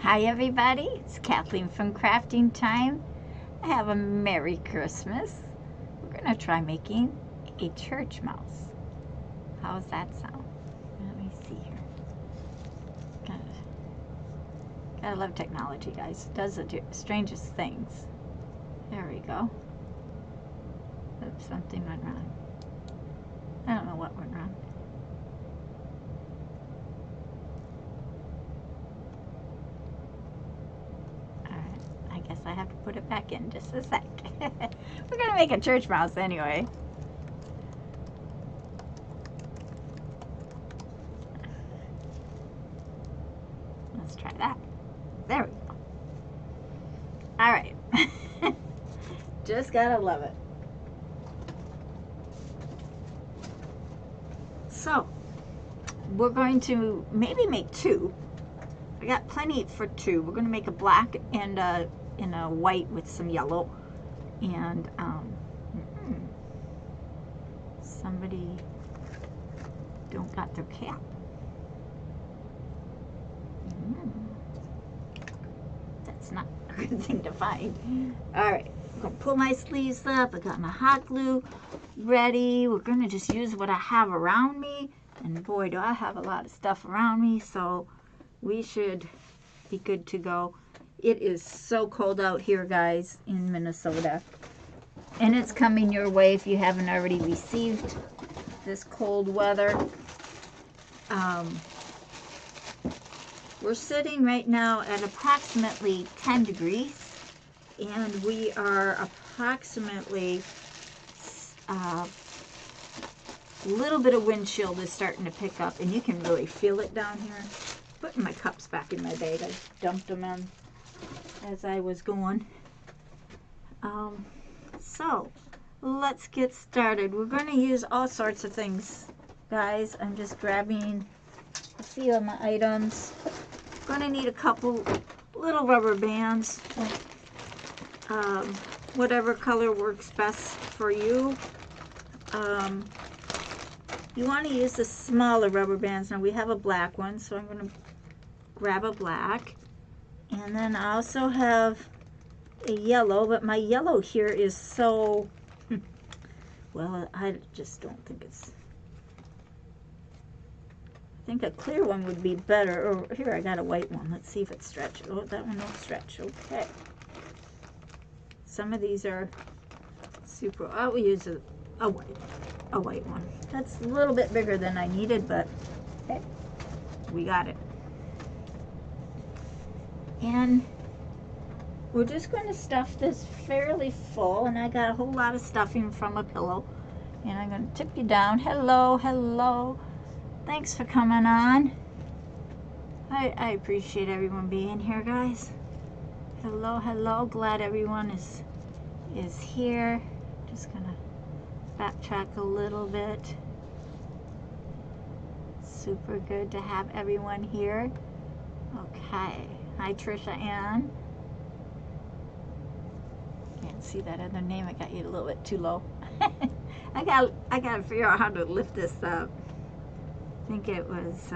Hi everybody, it's Kathleen from Crafting Time. Have a Merry Christmas. We're going to try making a church mouse. How's that sound? Let me see here. Gotta love technology, guys. It does the strangest things. There we go. Oops, something went wrong. I don't know what went wrong. I guess I have to put it back in just a sec. We're gonna make a church mouse anyway. Let's try that. There we go. All right. Just gotta love it. So, we're going to maybe make two. I got plenty for two. We're gonna make a black and a white with some yellow, and somebody don't got their cap. That's not a good thing to find. All right, I'm gonna pull my sleeves up. I got my hot glue ready. We're gonna just use what I have around me, and boy, do I have a lot of stuff around me, so we should be good to go. It is so cold out here, guys, in Minnesota. And it's coming your way if you haven't already received this cold weather. We're sitting right now at approximately 10 degrees. And we are approximately, a little bit of wind chill is starting to pick up. And you can really feel it down here. Putting my cups back in my bag. I dumped them in as I was going. So let's get started. We're going to use all sorts of things, guys. I'm just grabbing a few of my items. Going to need a couple little rubber bands. Whatever color works best for you. You want to use the smaller rubber bands. Now we have a black one, so I'm going to grab a black. And then I also have a yellow, but my yellow here is so, well, I just don't think it's, I think a clear one would be better. Or here, I got a white one. Let's see if it stretches. Oh, that one won't stretch. Okay. Some of these are super, I will use a white one. That's a little bit bigger than I needed, but okay, we got it. And we're just going to stuff this fairly full, and I got a whole lot of stuffing from a pillow. And I'm going to tip you down. Hello, hello. Thanks for coming on. I appreciate everyone being here, guys. Hello, hello. Glad everyone is here. Just going to backtrack a little bit. Super good to have everyone here. Okay. Hi, Trisha Ann. Can't see that other name. I got you a little bit too low. I gotta figure out how to lift this up. I think it was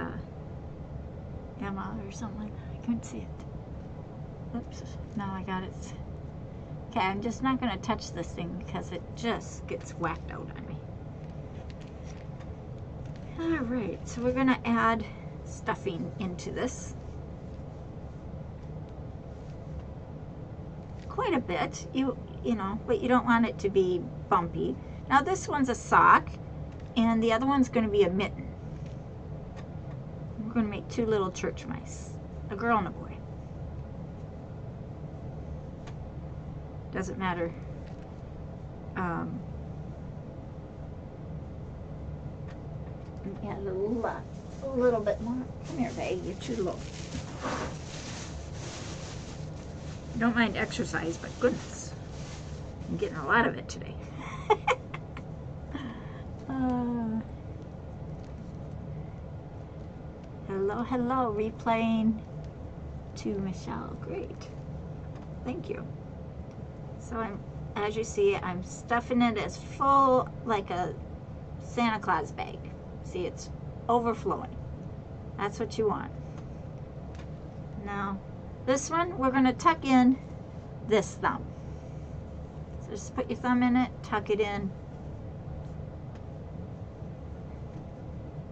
Emma or something. I couldn't see it. Oops. Now I got it. Okay, I'm just not gonna touch this thing because it just gets whacked out on me. All right, so we're gonna add stuffing into this. Quite a bit, you know, but you don't want it to be bumpy. Now this one's a sock, and the other one's going to be a mitten. We're going to make two little church mice, a girl and a boy. Doesn't matter. Add a little bit more. Come here, babe. You're too low. Don't mind exercise, but goodness, I'm getting a lot of it today. Hello, hello, replaying to Michelle. Great, thank you. So as you see, I'm stuffing it as full like a Santa Claus bag. See, it's overflowing. That's what you want. Now, This one, we're going to tuck in this thumb. So just put your thumb in it, tuck it in.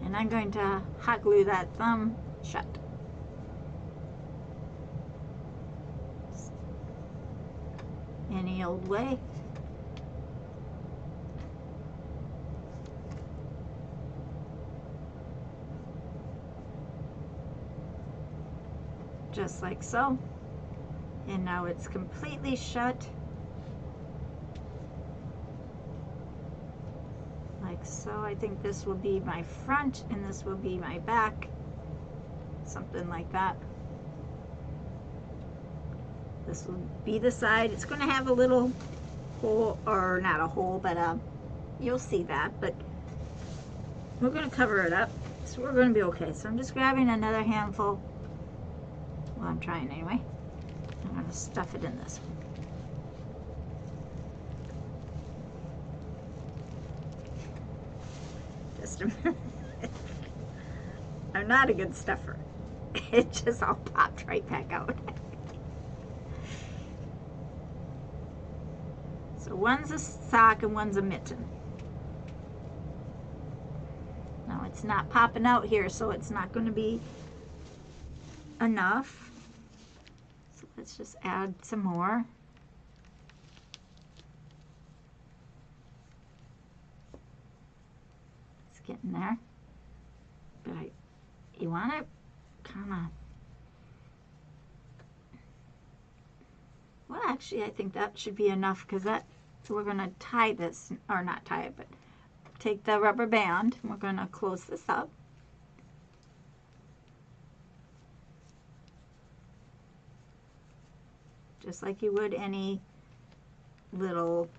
And I'm going to hot glue that thumb shut. Any old way. Just like so. And now it's completely shut. Like so. I think this will be my front and this will be my back. Something like that. This will be the side. It's going to have a little hole, or not a hole, but you'll see that. But we're going to cover it up. So we're going to be okay. So I'm just grabbing another handful. Well, I'm trying anyway. I'm going to stuff it in this one. Just a minute. I'm not a good stuffer. It just all popped right back out. So one's a sock and one's a mitten. Now it's not popping out here, so it's not going to be enough. So let's just add some more. It's getting there. But you want to kind of, well, actually I think that should be enough, because that, we're going to tie this, or not tie it, but take the rubber band and we're going to close this up. Just like you would any little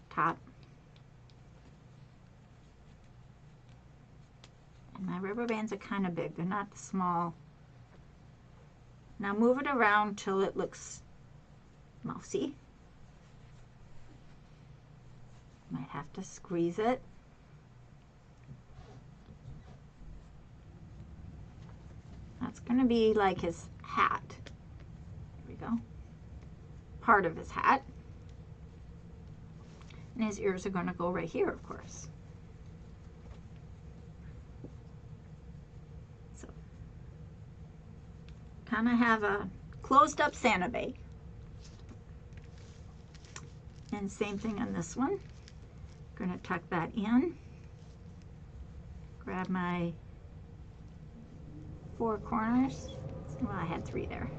top. And my rubber bands are kind of big, they're not small. Now move it around till it looks mousy. Might have to squeeze it. That's going to be like his hat. There we go. Part of his hat. And his ears are going to go right here, of course. So, kind of have a closed up Santa bag. And same thing on this one. Going to tuck that in. Grab my 4 corners. Well, I had 3 there.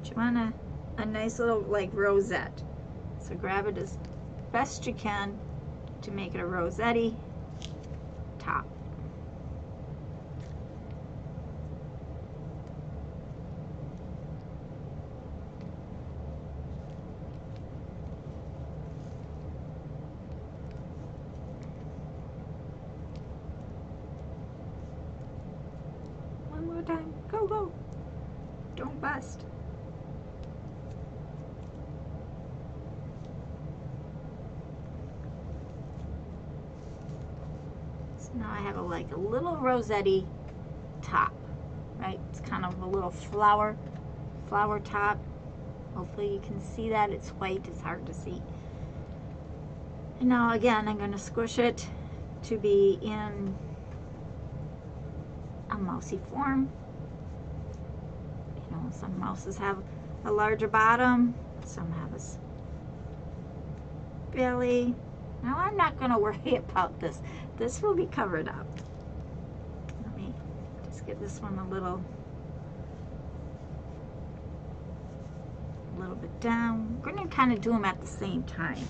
But you want a nice little like rosette. So grab it as best you can to make it a rosette top. Time. Go, go. Don't bust. So now I have like a little rosette top, right? It's kind of a little flower top. Hopefully you can see that. It's white, it's hard to see. And now again, I'm going to squish it to be in a mousy form. You know, some mouses have a larger bottom, some have a belly. Now I'm not going to worry about this. This will be covered up. Let me just get this one a little bit down. We're going to kind of do them at the same time.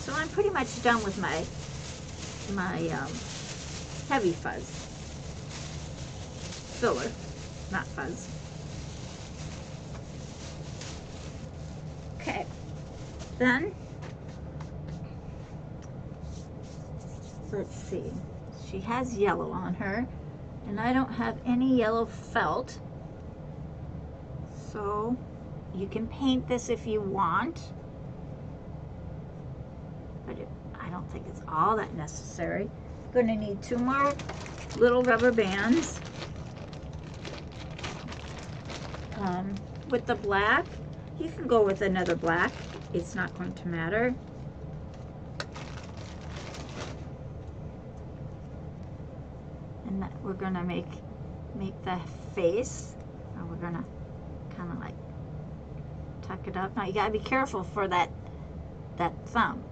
So I'm pretty much done with my heavy fuzz filler, not fuzz. Okay, then let's see. She has yellow on her, and I don't have any yellow felt. So you can paint this if you want. but I don't think it's all that necessary. Going to need 2 more little rubber bands. With the black, you can go with another black. It's not going to matter. And we're going to make the face. And we're going to kind of like tuck it up. Now you got to be careful for that thumb.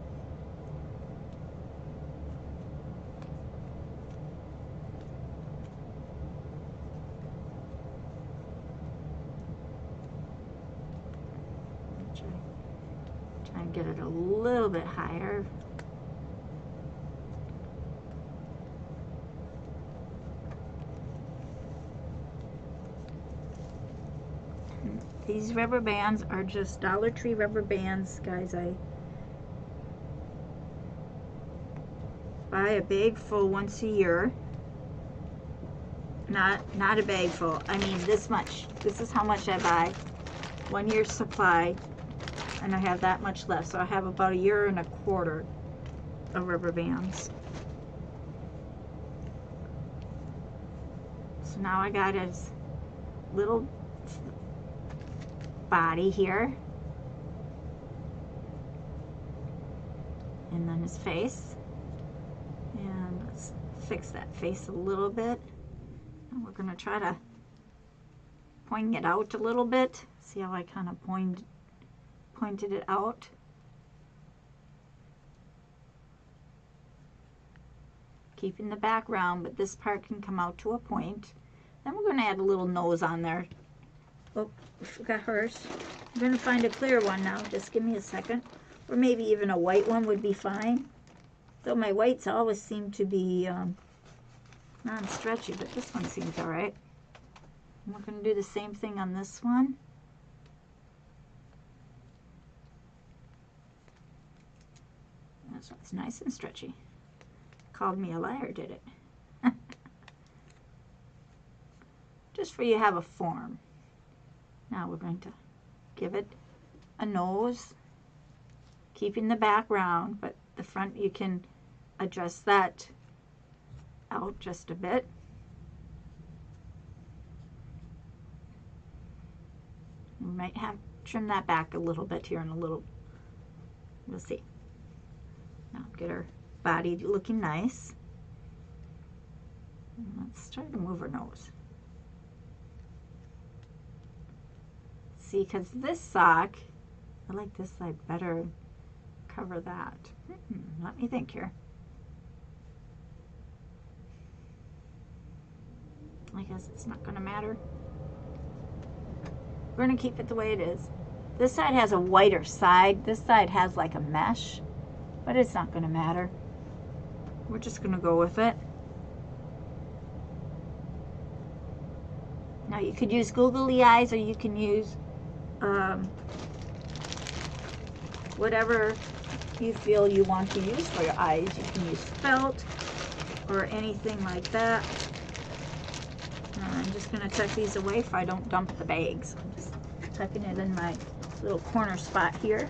Try and get it a little bit higher. These rubber bands are just Dollar Tree rubber bands, guys. I buy a bag full once a year. Not a bag full. I mean this much. This is how much I buy. 1 year's supply, and I have that much left. So I have about 1.25 years of rubber bands. So now I got his little body here, and then his face, and let's fix that face a little bit, and we're going to try to point it out a little bit. See how I kind of pointed it out? Keeping the background, but this part can come out to a point. Then we're going to add a little nose on there. Oh, we forgot hers. I'm going to find a clear one now. Just give me a second. Or maybe even a white one would be fine. Though my whites always seem to be non-stretchy, but this one seems all right. And we're going to do the same thing on this one. This one's nice and stretchy. Called me a liar, did it? Just for you to have a form. Now we're going to give it a nose, keeping the back round, but the front you can adjust that out just a bit. We might have trim that back a little bit here in a little, we'll see. Now get her body looking nice. And let's try to move her nose. See, because this sock, I like this side better. Cover that. Let me think here. I guess it's not going to matter. We're going to keep it the way it is. This side has a whiter side. This side has like a mesh, but it's not going to matter. We're just going to go with it. Now you could use googly eyes, or you can use whatever you feel you want to use for your eyes. You can use felt or anything like that. I'm just going to tuck these away if I don't dump the bags. I'm just tucking it in my little corner spot here.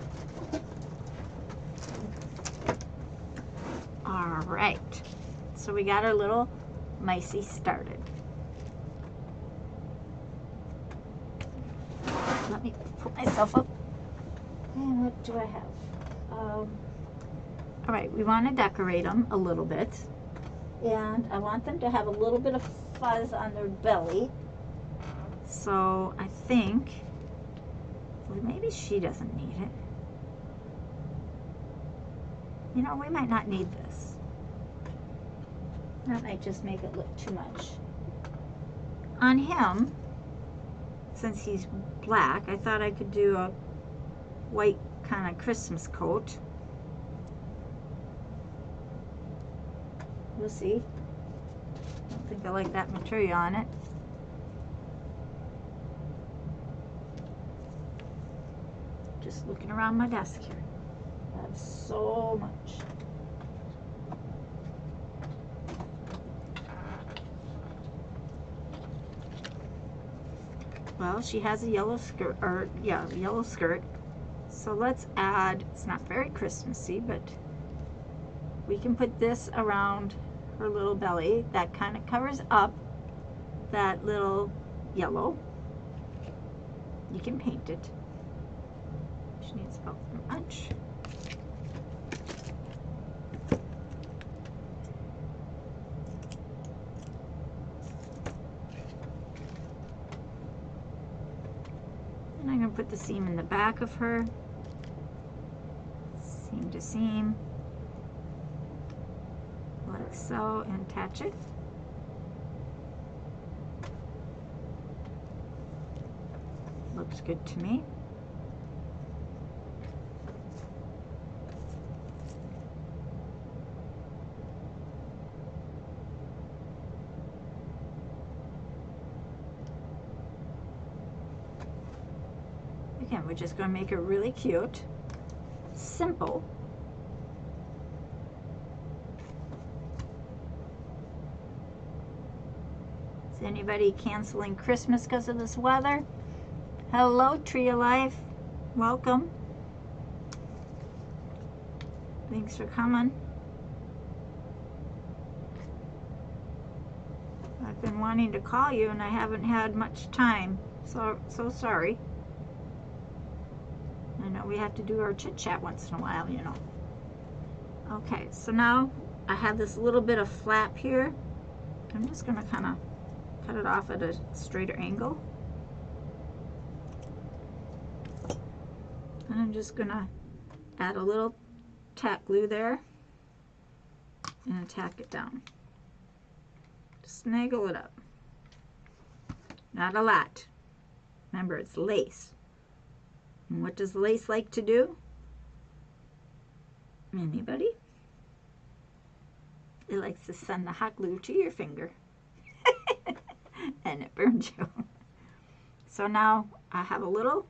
All right, so we got our little micey started. Let me put myself up. And what do I have? All right, we want to decorate them a little bit. And I want them to have a little bit of fuzz on their belly. So I think, well, maybe she doesn't need it. You know, we might not need this. That might just make it look too much. On him, since he's black, I thought I could do a white kind of Christmas coat. We'll see. I don't think I like that material on it. Just looking around my desk here. I have so much. Well, she has a yellow skirt, yellow skirt. So let's add, it's not very Christmassy, but we can put this around her little belly. That kind of covers up that little yellow. You can paint it. She needs about much. And I'm going to put the seam in the back of her. Seam to seam. Like so, and attach it. Looks good to me. Again, we're just going to make it really cute, simple. Is anybody canceling Christmas because of this weather? Hello, Tree of Life. Welcome. Thanks for coming. I've been wanting to call you and I haven't had much time. So sorry. I know we have to do our chit chat once in a while, you know. Okay, so now I have this little bit of flap here. I'm just going to kind of cut it off at a straighter angle. And I'm just going to add a little tack glue there and tack it down. Snaggle it up. Not a lot. Remember, it's lace. And what does lace like to do? Anybody? It likes to send the hot glue to your finger. And it burns you. So now I have a little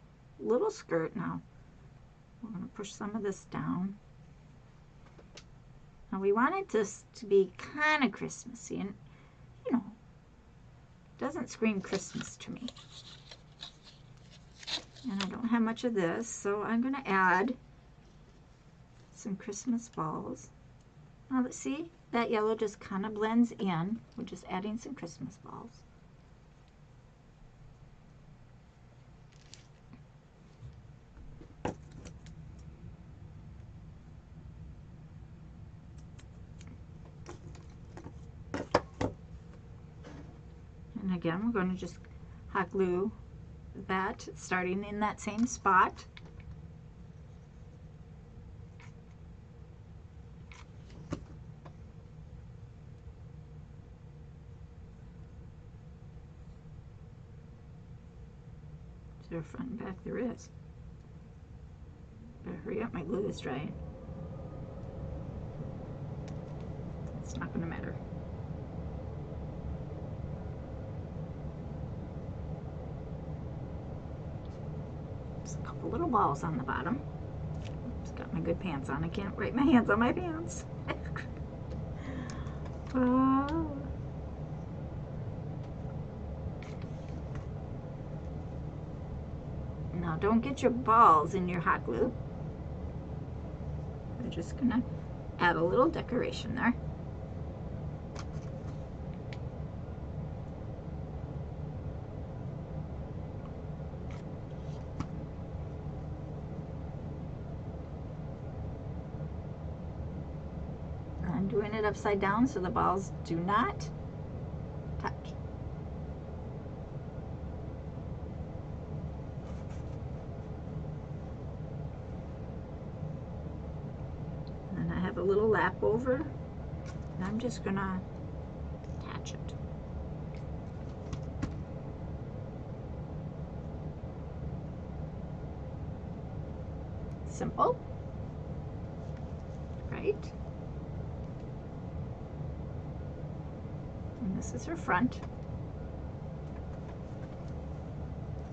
skirt now. We're going to push some of this down. Now we wanted this to be kind of Christmassy, and you know, it doesn't scream Christmas to me. And I don't have much of this, so I'm going to add some Christmas balls. Now let's see, that yellow just kind of blends in. We're just adding some Christmas balls. And again, we're going to just hot glue that, starting in that same spot. Is there a front and back? There is. Better hurry up, my glue is drying. It's not going to matter. Just a couple little balls on the bottom. Just got my good pants on. I can't wipe my hands on my pants. Now don't get your balls in your hot glue. We're just gonna add a little decoration there. I'm doing it upside down so the balls do not touch. And I have a little lap over, and I'm just gonna attach it. Simple, right? And this is her front.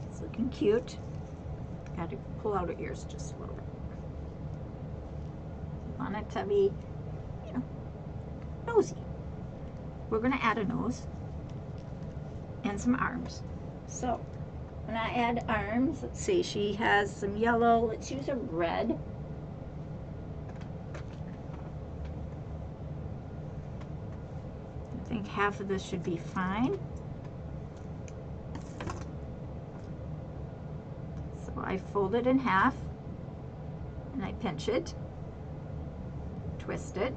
It's looking cute. Got to pull out her ears just a little bit. Want it to be, you know, nosy. We're going to add a nose and some arms. So when I add arms, let's see, she has some yellow. Let's use a red. I think half of this should be fine. So I fold it in half and I pinch it, twist it,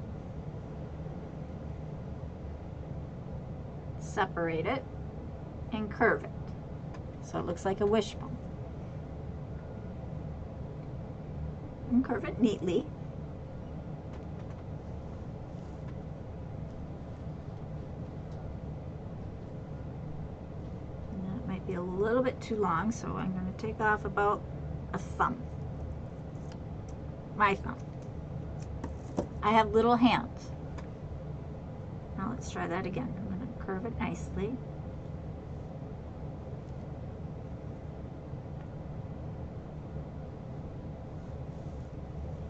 separate it, and curve it so it looks like a wishbone. And curve it neatly. And that might be a little bit too long, so I'm going to take off about a thumb. My thumb. I have little hands. Now let's try that again. I'm going to curve it nicely.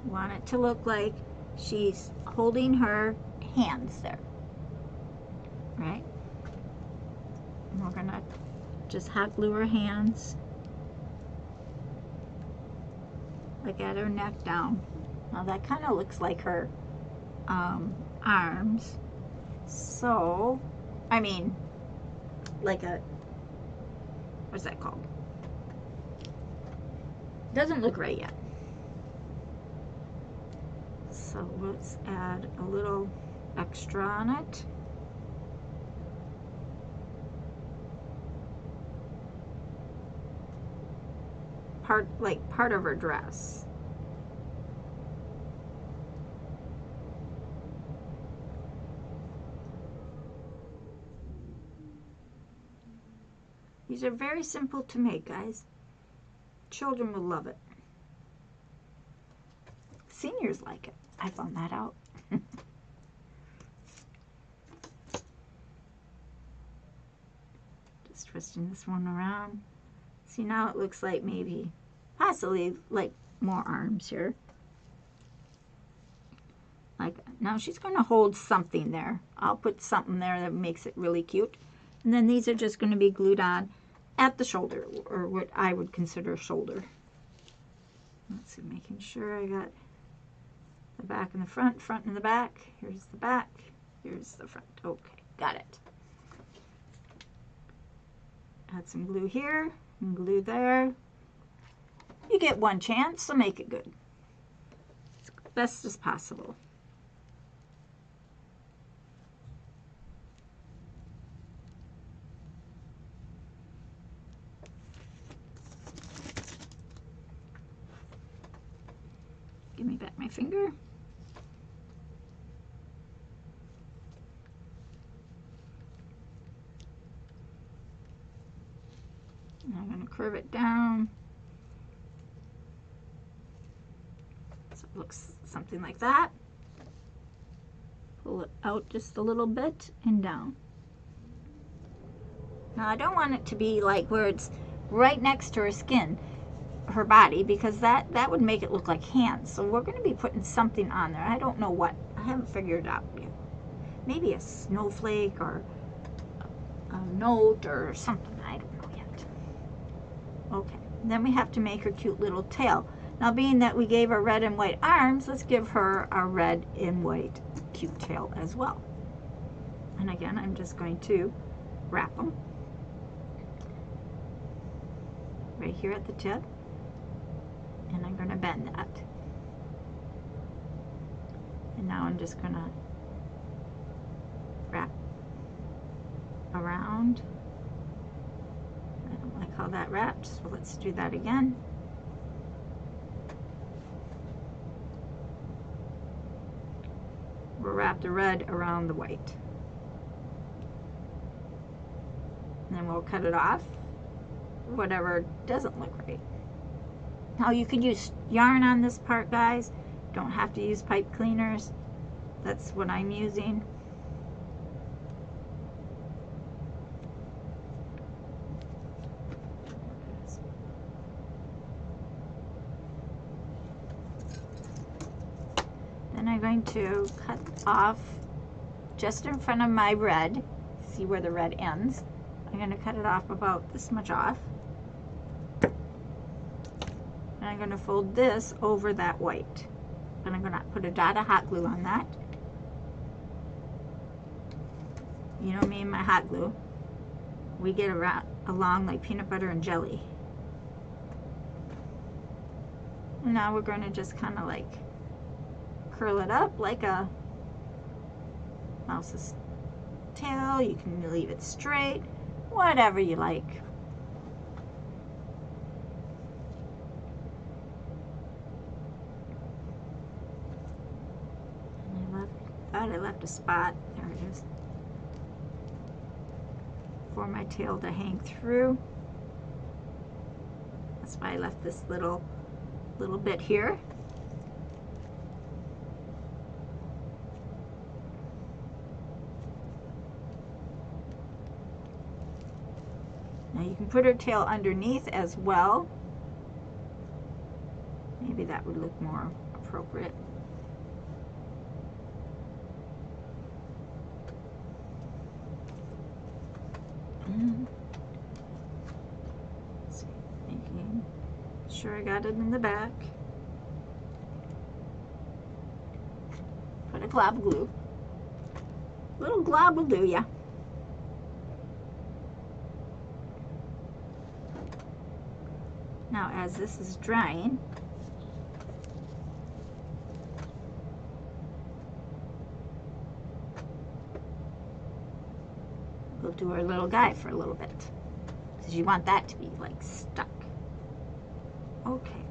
Want it to look like she's holding her hands there, right? And we're gonna just hot glue her hands, like at her neck down. Now that kind of looks like her arms. So, I mean, like a, what's that called? Doesn't look right yet. So let's add a little extra on it. Part of her dress. These are very simple to make, guys. Children will love it. Seniors like it. I found that out. Just twisting this one around. See, now it looks like maybe, possibly like more arms here. Like, now she's going to hold something there. I'll put something there that makes it really cute. And then these are just going to be glued on at the shoulder, or what I would consider shoulder. Let's see, making sure I got the back and the front, front and the back. Here's the back, here's the front. Okay, got it. Add some glue here and glue there. You get one chance, so make it good. As best as possible. Give me back my finger. And I'm going to curve it down. So it looks something like that. Pull it out just a little bit and down. Now I don't want it to be like where it's right next to her skin, her body, because that would make it look like hands. So we're going to be putting something on there. I don't know what. I haven't figured it out yet. Maybe a snowflake or a note or something. I don't know yet. Okay. Then we have to make her cute little tail. Now, being that we gave her red and white arms, let's give her a red and white cute tail as well. And again, I'm just going to wrap them right here at the tip. And I'm going to bend that. And now I'm just going to wrap around. I don't like how that wrapped, so let's do that again. We'll wrap the red around the white. And then we'll cut it off, whatever doesn't look right. Now you could use yarn on this part, guys. Don't have to use pipe cleaners. That's what I'm using. Then I'm going to cut off just in front of my red. See where the red ends? I'm going to cut it off about this much off. And I'm going to fold this over that white. And I'm going to put a dot of hot glue on that. You know me and my hot glue. We get along like peanut butter and jelly. And now we're going to just kind of like curl it up like a mouse's tail. You can leave it straight, whatever you like. Thought I left a spot. There it is. For my tail to hang through. That's why I left this little bit here. Now you can put her tail underneath as well. Maybe that would look more appropriate. Making sure I got it in the back. Put a glob of glue. A little glob will do ya. Now as this is drying, we'll do our little guy for a little bit, because you want that to be like stuck. Okay,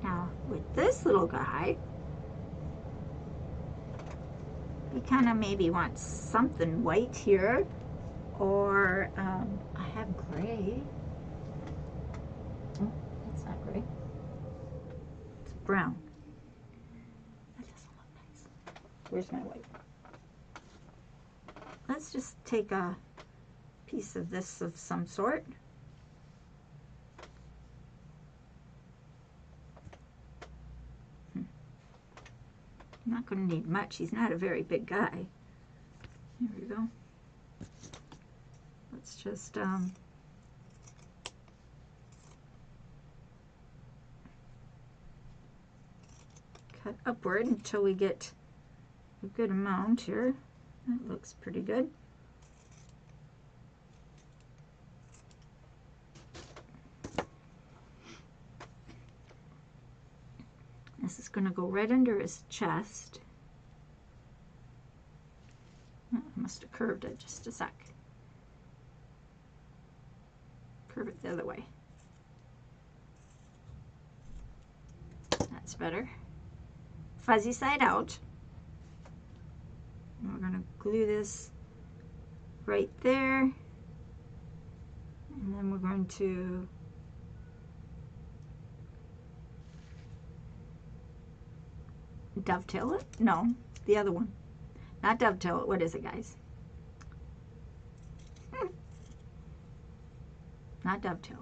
now with this little guy, you kind of maybe want something white here, or I have gray. Oh, that's not gray. It's brown. That doesn't look nice. Where's my white? Let's just take a piece of this of some sort. I'm not going to need much. He's not a very big guy. There we go. Let's just cut upward until we get a good amount here. That looks pretty good. This is going to go right under his chest. Oh, I must have curved it just a sec. Curve it the other way. That's better. Fuzzy side out. And we're going to glue this right there. And then we're going to dovetail it? No, the other one. Not dovetail it. What is it, guys? Not dovetail.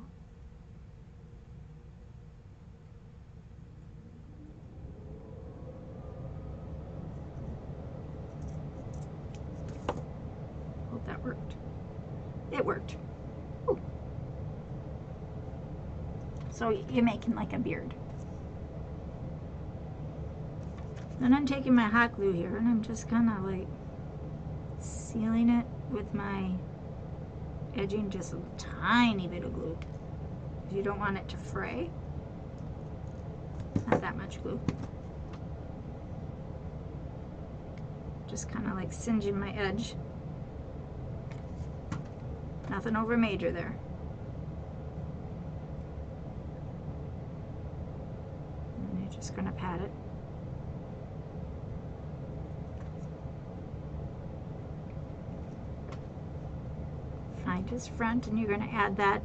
Hope that worked. It worked. Ooh. So you're making like a beard. Then I'm taking my hot glue here and I'm just kind of like sealing it with my edging, just a tiny bit of glue. If you don't want it to fray, not that much glue. Just kind of like singeing my edge. Nothing over major there. And you're just going to pat it. Find his front, and you're going to add that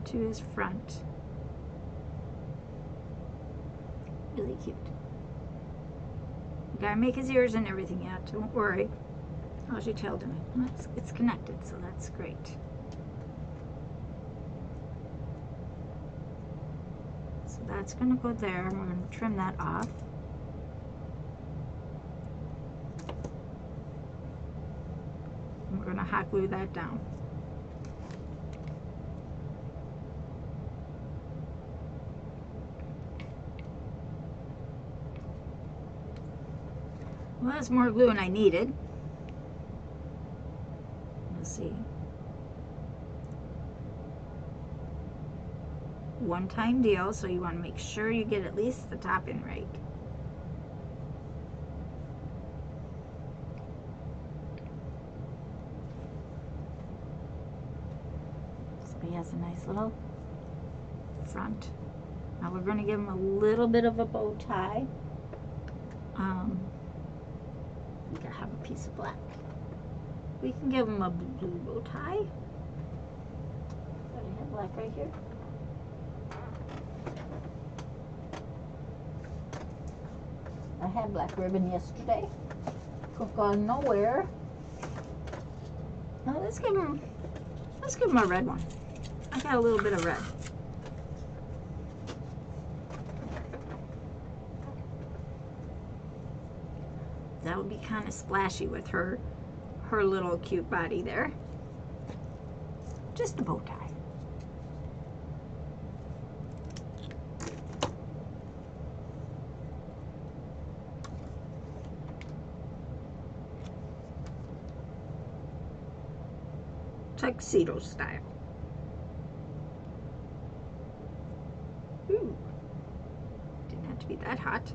to his front. Really cute. You gotta make his ears and everything yet, don't worry. How's your tail doing? Well, it's connected, so that's great. So that's going to go there, and we're going to trim that off. And we're going to hot glue that down. Well, that's more glue than I needed. one-time deal, so you want to make sure you get at least the top in right. So he has a nice little front. Now we're going to give him a little bit of a bow tie. We can have a piece of black. We can give him a blue bow tie. I have black right here. I had black ribbon yesterday. Took on nowhere. Now let's give him a red one. I got a little bit of red. That would be kind of splashy with her little cute body there. Just a bow tie. Tuxedo style. Ooh, didn't have to be that hot.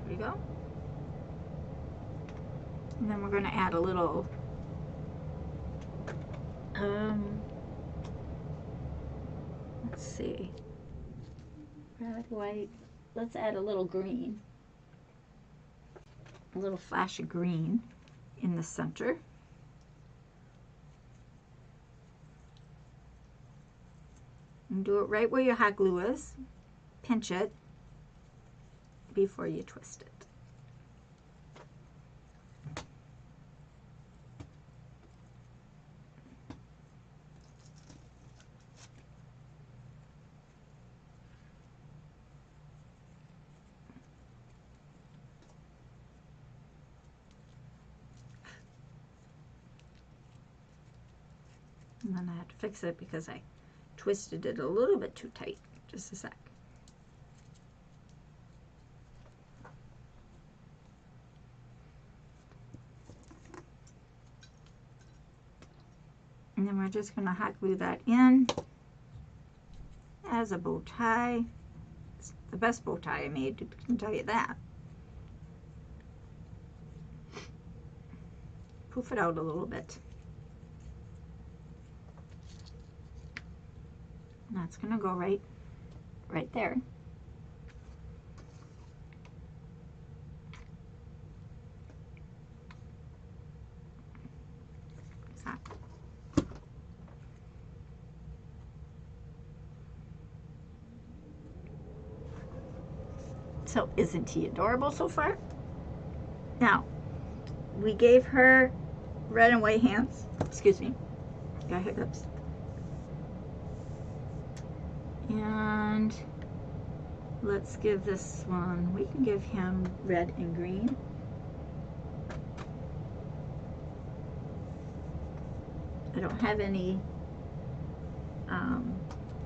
There we go. And then we're going to add a little let's see, red, white, let's add a little green, a little flash of green in the center. And do it right where your hot glue is. Pinch it before you twist it. And then I have to fix it because I twisted it a little bit too tight. Just a sec. And then we're just going to hot glue that in as a bow tie. It's the best bow tie I made, I can tell you that. Poof it out a little bit. And that's going to go right there. So isn't he adorable so far? Now, we gave her red and white hands. Excuse me, got hiccups. And let's give this one, we can give him red and green. I don't have any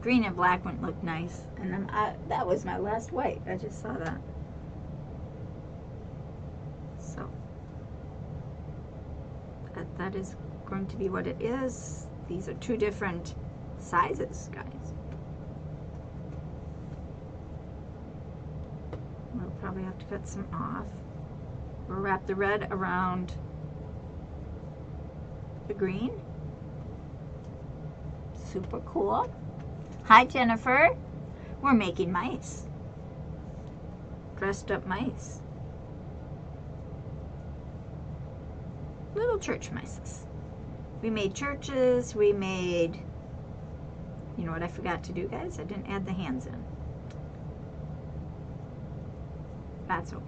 green and black wouldn't look nice, and then that was my last white. I just saw that. So that is going to be what it is. These are two different sizes, guys. We'll probably have to cut some off. We'll wrap the red around the green. Super cool. Hi, Jennifer. We're making mice. Dressed up mice. Little church mice. We made churches. We made, you know what I forgot to do, guys? I didn't add the hands in. That's okay.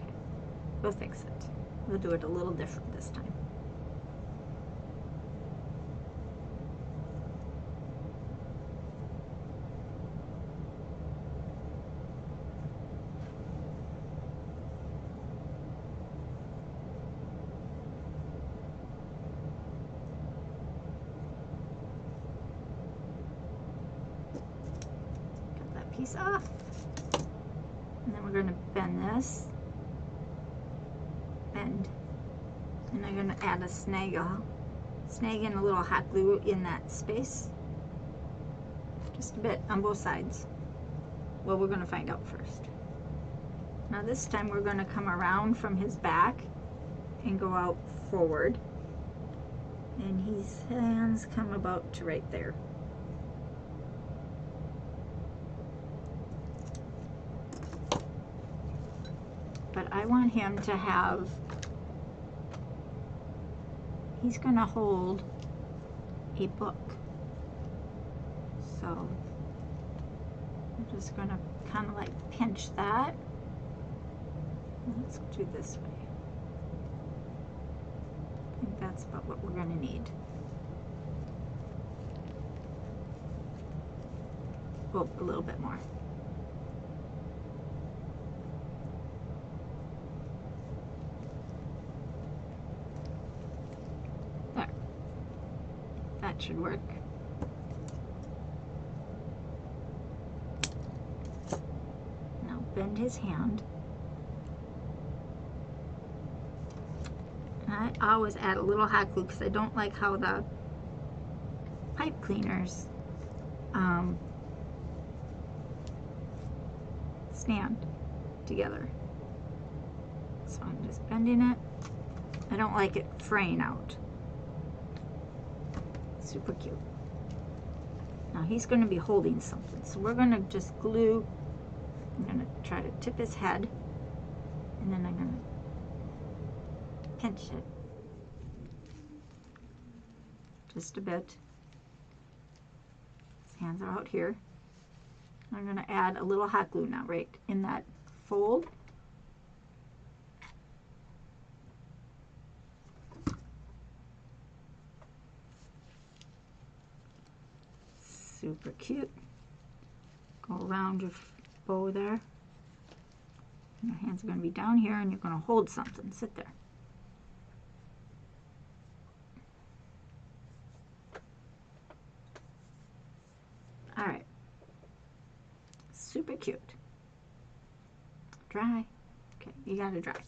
We'll fix it. We'll do it a little different this time. piece off. And then we're going to bend this. Bend. And I'm going to add a snag and a little hot glue in that space. Just a bit on both sides. Well, we're going to find out first. Now this time we're going to come around from his back and go out forward. And his hands come about to right there. But I want him to have, he's going to hold a book. So I'm just going to kind of like pinch that. Let's do this way. I think that's about what we're going to need. Oh, a little bit more. There. That should work. Now bend his hand. I always add a little hot glue because I don't like how the pipe cleaners stand together. So I'm just bending it. I don't like it fraying out. Super cute. Now he's going to be holding something, so we're going to just glue. I'm going to try to tip his head, and then I'm going to pinch it just a bit. His hands are out here. I'm going to add a little hot glue now right in that fold. Super cute. Go around your bow there. Your hands are going to be down here and you're going to hold something. Sit there. Alright. Super cute. Dry. Okay, you gotta dry.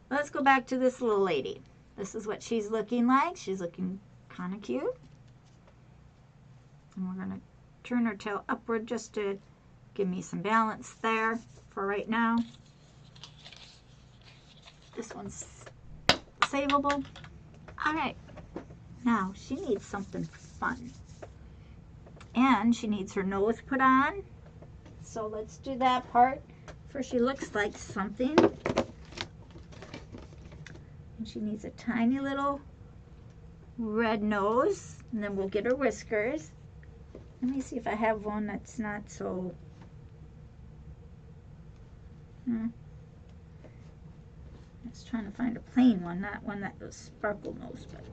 Let's go back to this little lady. This is what she's looking like. She's looking kind of cute. And we're going to turn her tail upward just to give me some balance there for right now. This one's savable. Alright. Now, she needs something fun. And she needs her nose put on. So let's do that part. First, she looks like something. And she needs a tiny little red nose. And then we'll get her whiskers. Let me see if I have one that's not so... I was trying to find a plain one, not one that was sparkle nose. But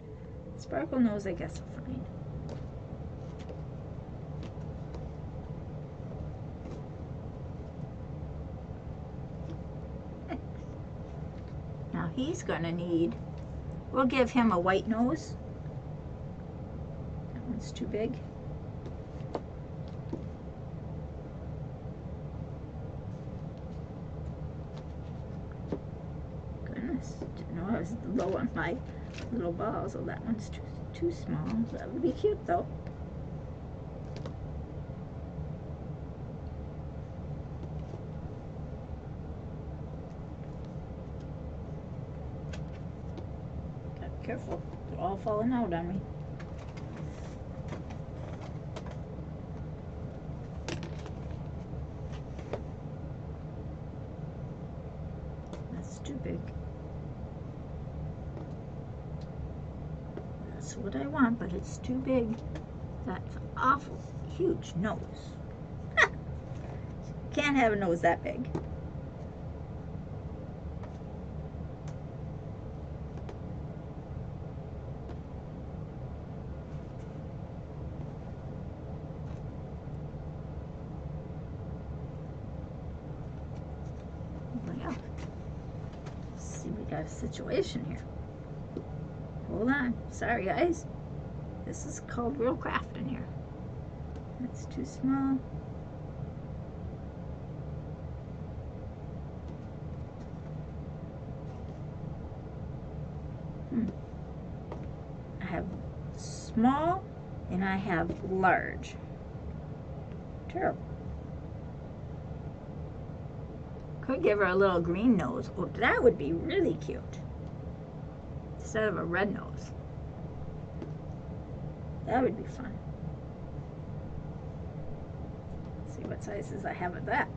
sparkle nose, I guess, will find. Now he's going to need, we'll give him a white nose. That one's too big. Goodness, didn't know I was low on my little balls. Oh, that one's too small. That would be cute though. Careful, they're all falling out on me. That's too big. That's what I want, but it's too big. That's an awful huge nose. Can't have a nose that big. Got a situation here. Hold on. Sorry, guys. This is called real craft in here. That's too small. have small and I have large. Terrible. Could give her a little green nose. Oh, that would be really cute. Instead of a red nose. That would be fun. Let's see what sizes I have of that.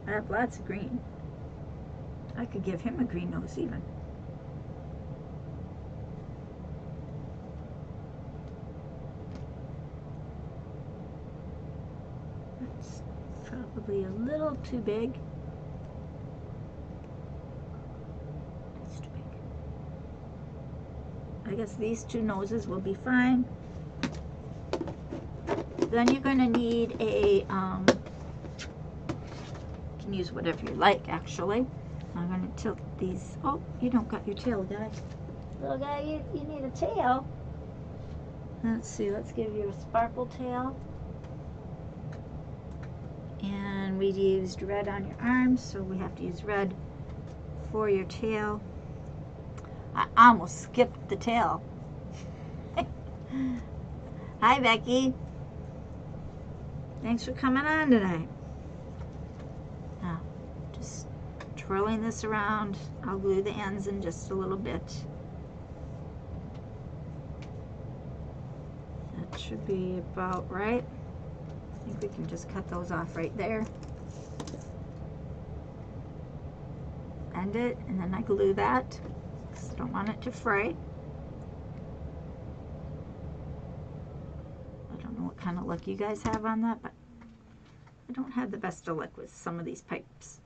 I have lots of green. I could give him a green nose even. That's probably a little too big. That's too big. I guess these two noses will be fine. Then you're going to need a, you can use whatever you like actually. I'm going to tilt these. Oh, you don't got your tail, guy. Little guy, you need a tail. Let's see, let's give you a sparkle tail. And we used red on your arms, so we have to use red for your tail. I almost skipped the tail. Hi, Becky. Thanks for coming on tonight. Now, just twirling this around. I'll glue the ends in just a little bit. That should be about right. I think we can just cut those off right there. Bend it, and then I glue that because I don't want it to fray. I don't know what kind of luck you guys have on that, but I don't have the best of luck with some of these pipes.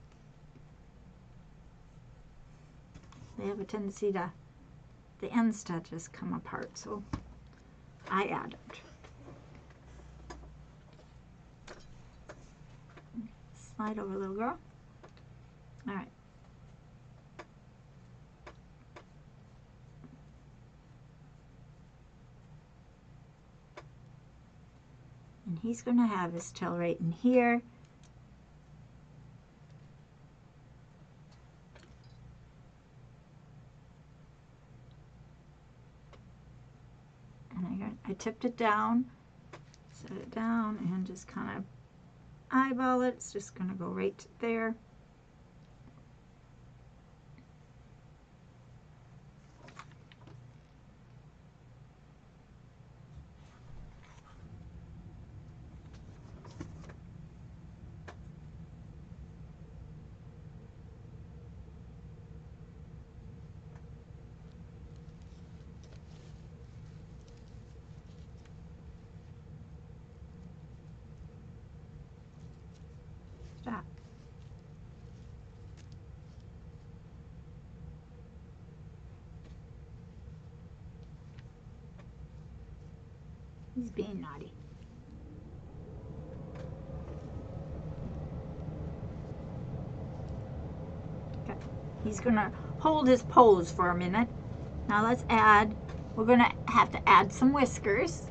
They have a tendency to, the ends to just come apart, so I added. Slide over, little girl. All right. And he's going to have his tail right in here. And I tipped it down, set it down, and just kind of eyeball it. It's just going to go right there. Stop. He's being naughty. Okay. He's gonna hold his pose for a minute. Now let's add, we're gonna have to add some whiskers.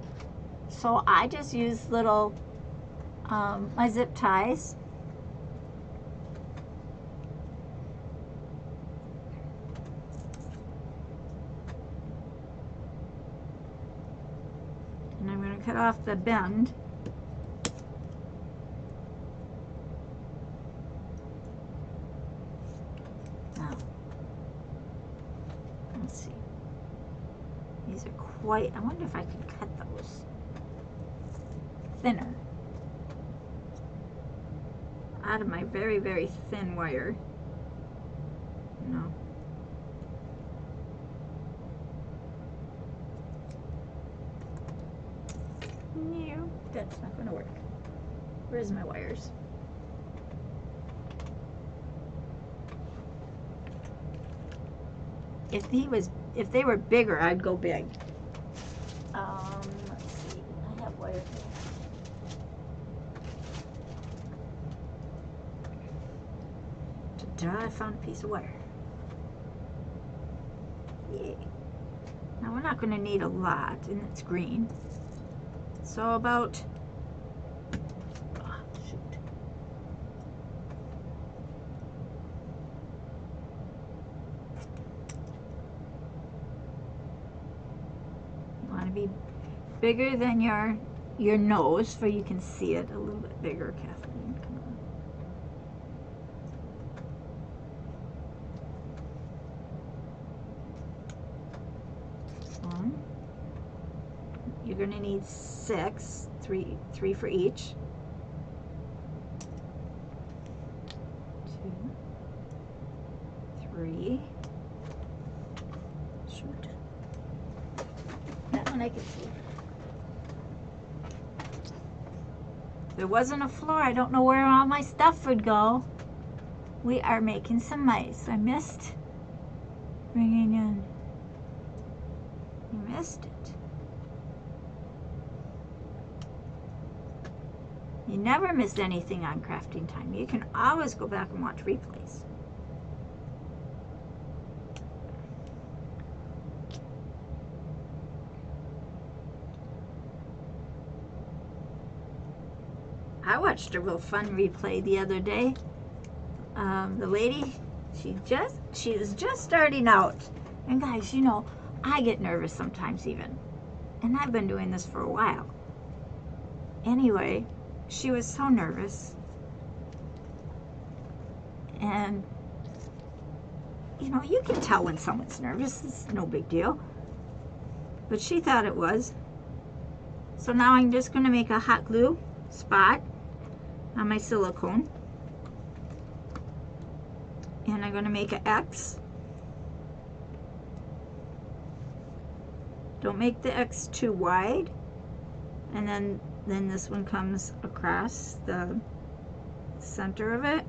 So I just use little, my zip ties. And I'm going to cut off the bend. Now, let's see. These are quite, I wonder if I could cut those thinner out of my very, very thin wire. No. No, that's not going to work. Where's my wires? If they were bigger, I'd go big. Let's see. I have wire here. I found a piece of wire. Yay. Now we're not going to need a lot, and it's green. So about, oh, shoot. be bigger than your nose, so you can see it a little bit bigger, Kathleen. Come on. One. You're going to need 6, three for each. 2, 3. Shoot. That one I can see. There wasn't a floor. I don't know where all my stuff would go. We are making some mice. I missed bringing in. You missed it. You never miss anything on crafting time. You can always go back and watch replays. I watched a real fun replay the other day. The lady, she was just starting out. And guys, you know, I get nervous sometimes even. And I've been doing this for a while. Anyway, she was so nervous. And, you know, you can tell when someone's nervous. It's no big deal. But she thought it was. So now I'm just going to make a hot glue spot on my silicone. And I'm going to make an X. Don't make the X too wide. And then this one comes across the center of it.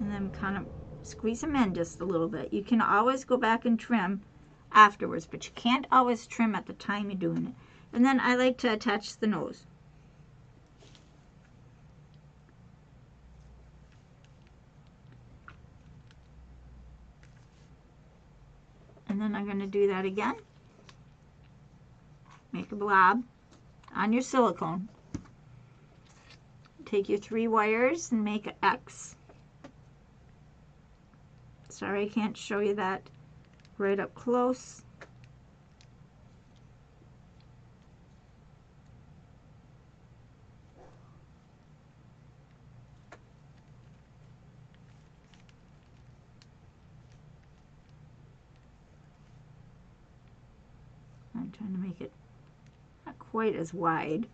And then kind of squeeze them in just a little bit. You can always go back and trim afterwards, but you can't always trim at the time you're doing it. And then I like to attach the nose. And then I'm going to do that again. Make a blob on your silicone. Take your 3 wires and make an X. Sorry I can't show you that right up close. I'm trying to make it not quite as wide.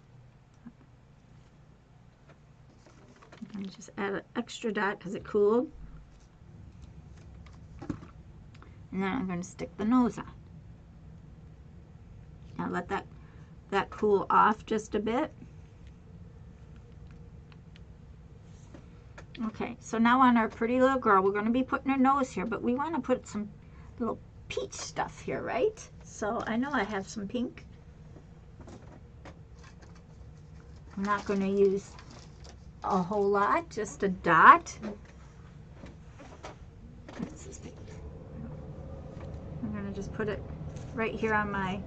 I'm going to just add an extra dot because it cooled. And then I'm going to stick the nose on. Now let that cool off just a bit. Okay, so now on our pretty little girl, we're going to be putting her nose here, but we want to put some little peach stuff here, right? So I know I have some pink. I'm not going to use a whole lot, just a dot. This is pink. I'm going to just put it right here on my,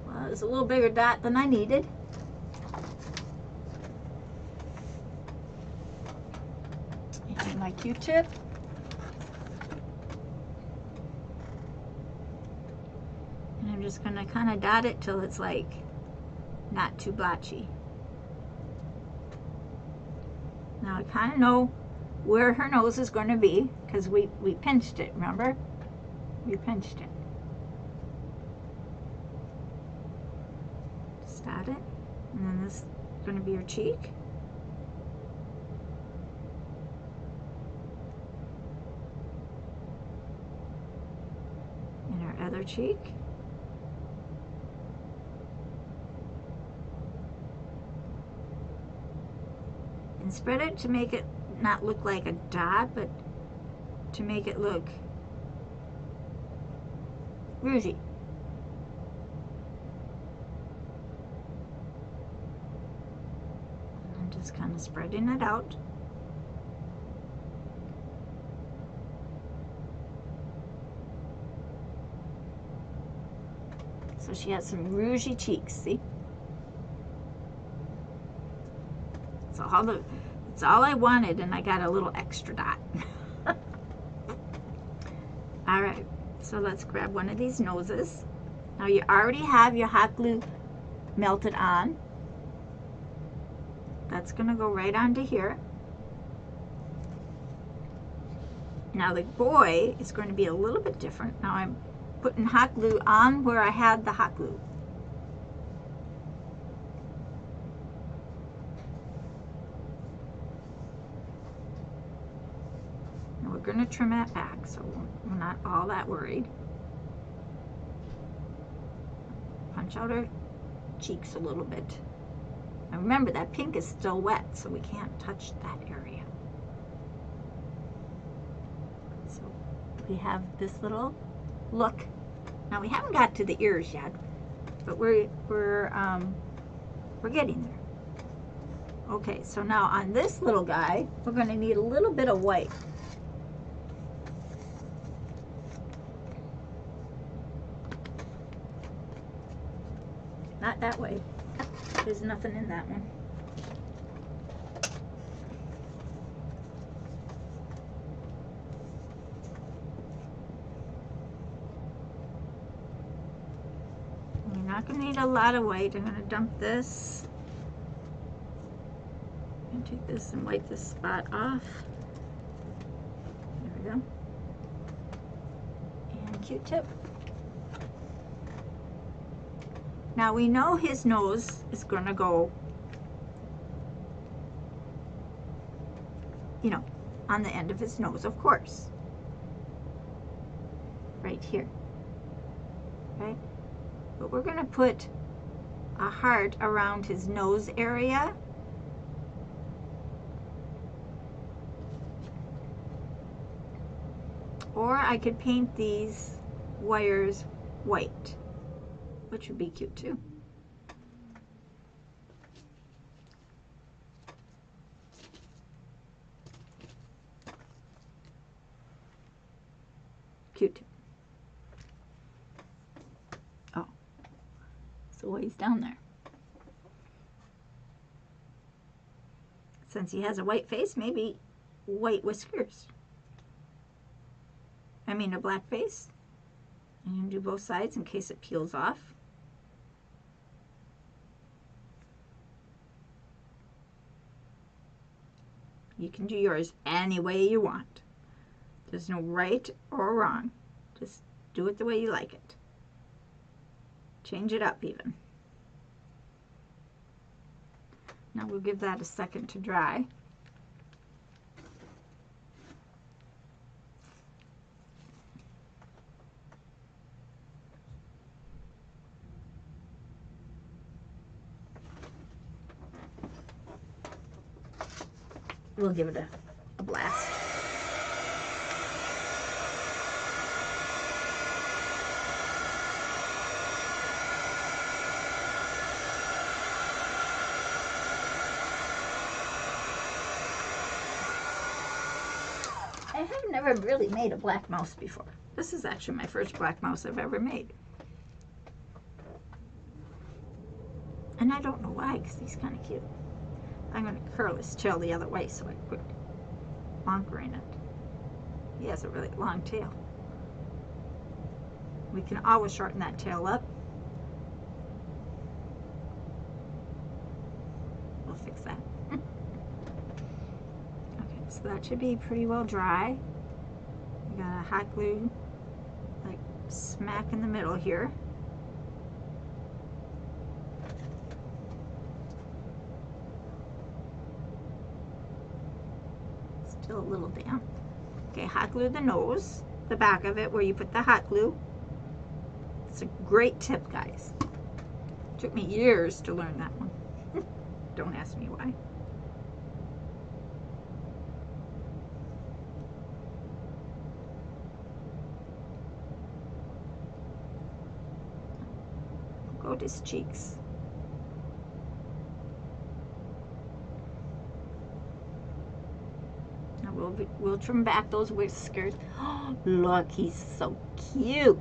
well, it's a little bigger dot than I needed. And my Q-tip. And I'm just going to kind of dot it till it's like not too blotchy. Now I kind of know where her nose is going to be because we pinched it, remember? We pinched it. Just dot it. And then this is going to be her cheek. And her other cheek. And spread it to make it not look like a dot, but to make it look rougey. I'm just kind of spreading it out. So she has some rougey cheeks, see? It's all I wanted, and I got a little extra dot. All right, So let's grab one of these noses. Now you already have your hot glue melted on. That's going to go right onto here. Now the boy is going to be a little bit different. Now I'm putting hot glue on where I had the hot glue. And we're going to trim that back, so we're not all that worried. Punch out our cheeks a little bit. Now remember, that pink is still wet, so we can't touch that area. So we have this little look. Now we haven't got to the ears yet, but we're getting there. Okay, so now on this little guy, we're going to need a little bit of white. Not that way. There's nothing in that one. You're not going to need a lot of white. I'm going to dump this. And take this and wipe this spot off. There we go. And Q-tip. Now we know his nose is going to go, you know, on the end of his nose, of course. Right here. Okay? But we're going to put a heart around his nose area. Or I could paint these wires white, which would be cute too. Cute. Oh, so he's down there. Since he has a white face, maybe white whiskers. I mean a black face. And you can do both sides in case it peels off. You can do yours any way you want. There's no right or wrong. Just do it the way you like it. Change it up even. Now we'll give that a second to dry. We'll give it a blast. I have never really made a black mouse before. This is actually my first black mouse I've ever made. And I don't know why, because he's kind of cute. I'm going to curl his tail the other way so I quit bonkering it. He has a really long tail. We can always shorten that tail up. We'll fix that. Okay, so that should be pretty well dry. We got a hot glue like smack in the middle here. Still a little damp. Okay, hot glue the nose, the back of it where you put the hot glue. It's a great tip, guys. Took me years to learn that one. Don't ask me why. Go to his cheeks. We'll trim back those whiskers. Oh, look, he's so cute.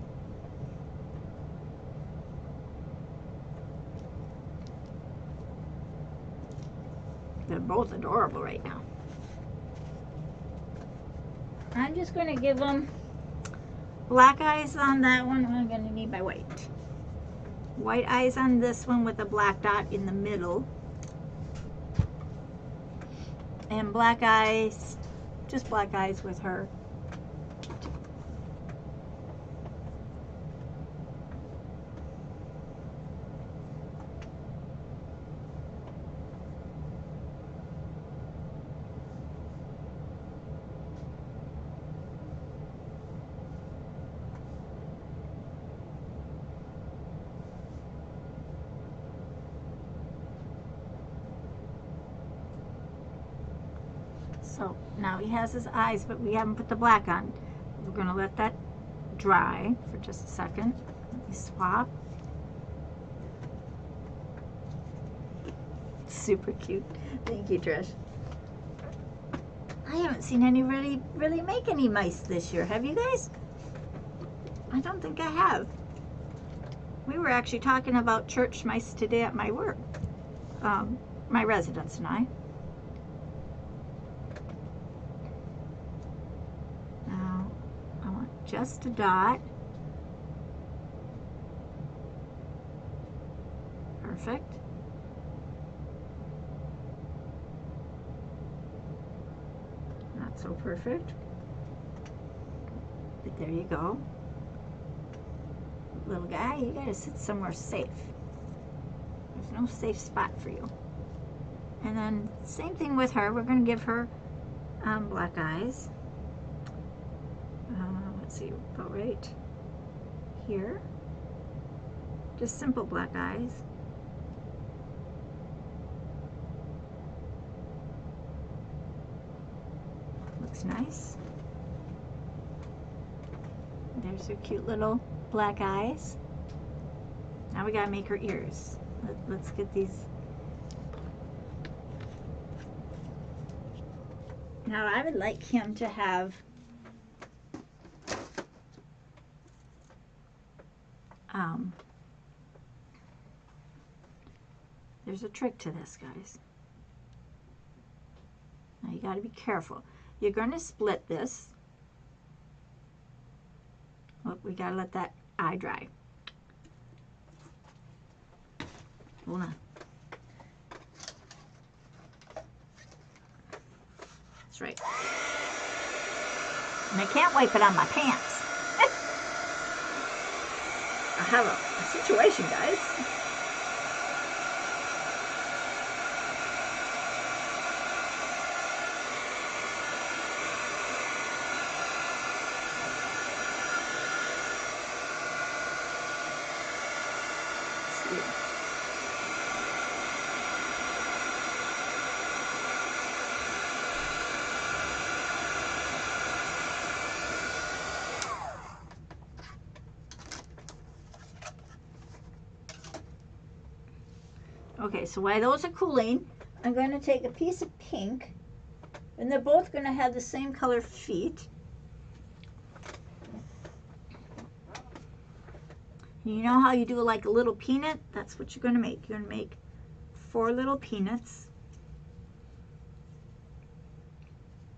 They're both adorable right now. I'm just going to give them black eyes on that one. I'm going to need my white. White eyes on this one with a black dot in the middle. And black eyes, just black eyes with her. So now he has his eyes, but we haven't put the black on. We're going to let that dry for just a second. Let me swap. Super cute. Thank you, Trish. I haven't seen anybody really make any mice this year. Have you guys? I don't think I have. We were actually talking about church mice today at my work. My residents and I. Just a dot. Perfect. Not so perfect. But there you go. Little guy, you gotta sit somewhere safe. There's no safe spot for you. And then same thing with her. We're gonna give her black eyes. Let's see, about right here. Just simple black eyes. Looks nice. There's her cute little black eyes. Now we gotta make her ears. Let's get these. Now I would like him to have there's a trick to this, guys. Now you got to be careful. You're going to split this. Look, we got to let that eye dry. Hold on. That's right. And I can't wipe it on my pants. I have a situation, guys. Okay, so while those are cooling, I'm going to take a piece of pink, and they're both going to have the same color feet. You know how you do like a little peanut? That's what you're going to make. You're going to make 4 little peanuts.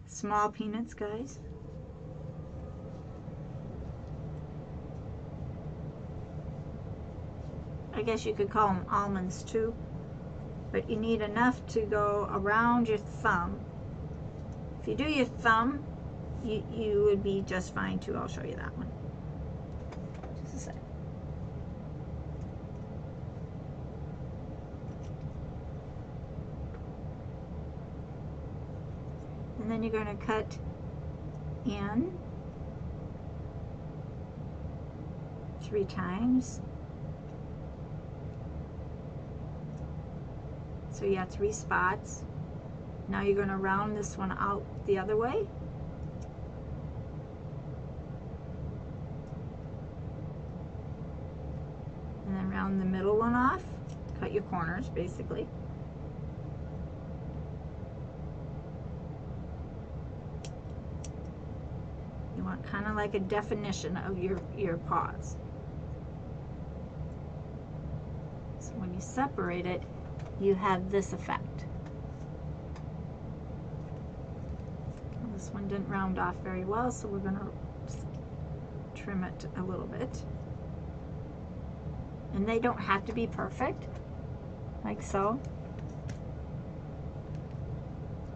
Small peanuts, guys. I guess you could call them almonds too. But you need enough to go around your thumb. If you do your thumb, you would be just fine too. I'll show you that one. Just a sec. And then you're going to cut in 3 times. So you have 3 spots. Now you're going to round this one out the other way. And then round the middle one off. Cut your corners, basically. You want kind of like a definition of your paws. So when you separate it, you have this effect. This one didn't round off very well, so we're going to trim it a little bit. And they don't have to be perfect, like so.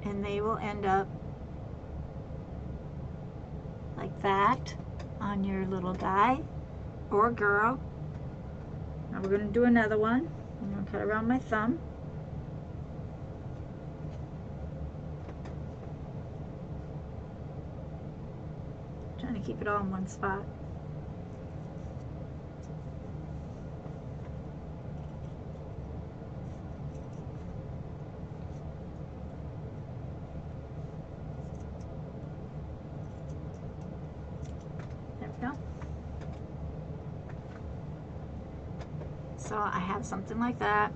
And they will end up like that on your little guy or girl. Now we're going to do another one. I'm going to cut around my thumb. Trying to keep it all in one spot. There we go. So I have something like that.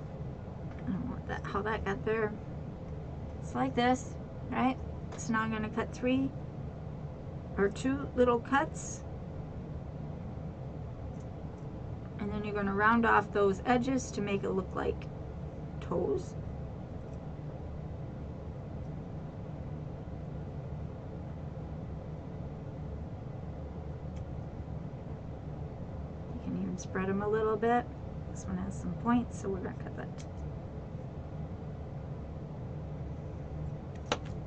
I don't know how that got there. It's like this, right? So now I'm going to cut 2 little cuts, and then you're going to round off those edges to make it look like toes. You can even spread them a little bit. This one has some points, so we're going to cut that.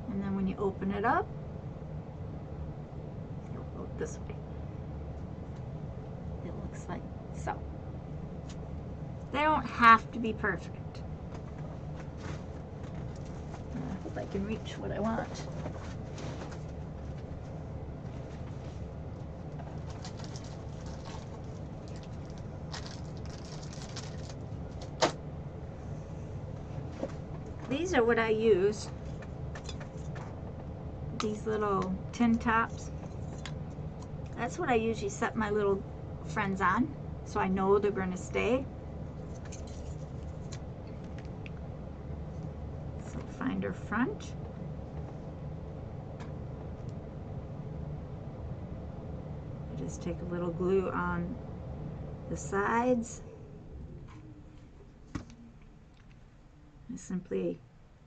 And then when you open it up, it'll go this way. It looks like so. They don't have to be perfect. I hope I can reach what I want. These are what I use. These little tin tops. That's what I usually set my little friends on, so I know they're going to stay. So find her front. I just take a little glue on the sides. And simply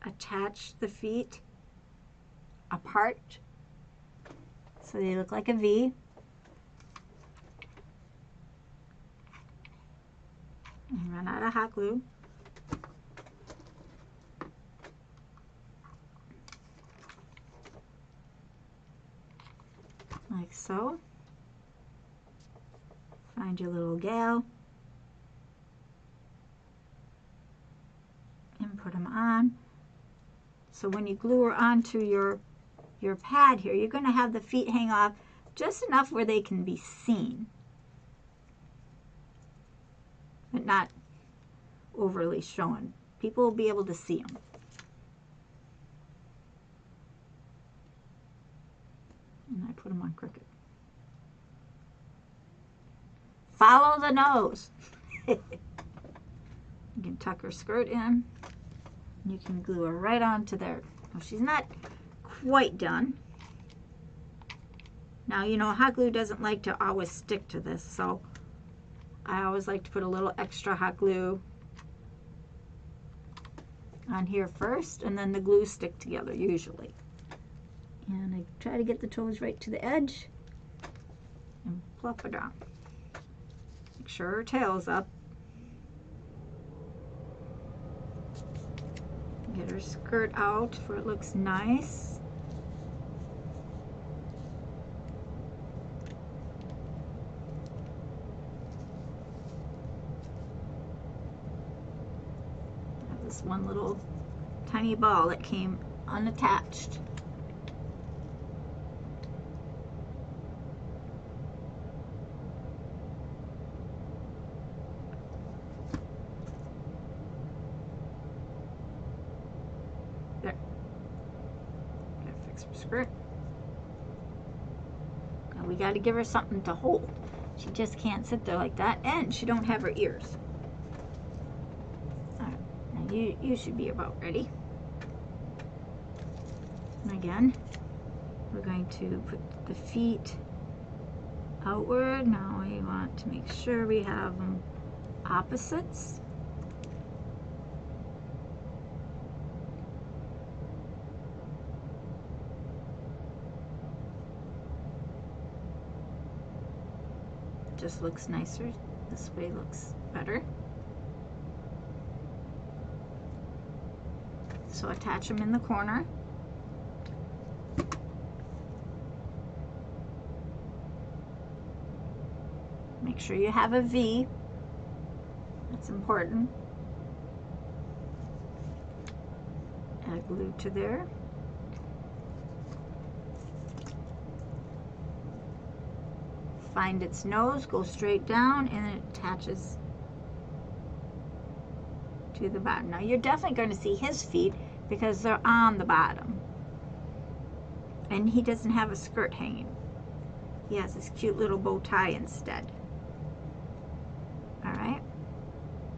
attach the feet apart so they look like a V. And run out of hot glue. Like so. Find your little gal and put them on. So when you glue her onto your pad here, you're going to have the feet hang off just enough where they can be seen, but not overly shown. People will be able to see them. And I put them on crooked. Follow the nose. You can tuck her skirt in. You can glue her right onto there. Now she's not quite done. Now, you know, hot glue doesn't like to always stick to this, so I always like to put a little extra hot glue on here first, and then the glue stick together usually. And I try to get the toes right to the edge and plop her down. Make sure her tail's up. Get her skirt out so it looks nice. I have this one little tiny ball that came unattached. There. Gotta fix her skirt. Now we gotta give her something to hold. She just can't sit there like that, and she don't have her ears. Alright, now you should be about ready. And again, we're going to put the feet outward. Now we want to make sure we have them opposites. just looks nicer. This way looks better. So attach them in the corner. Make sure you have a V. That's important. Add glue to there. Find its nose, go straight down, and it attaches to the bottom. Now you're definitely going to see his feet because they're on the bottom. And he doesn't have a skirt hanging. He has this cute little bow tie instead. Alright,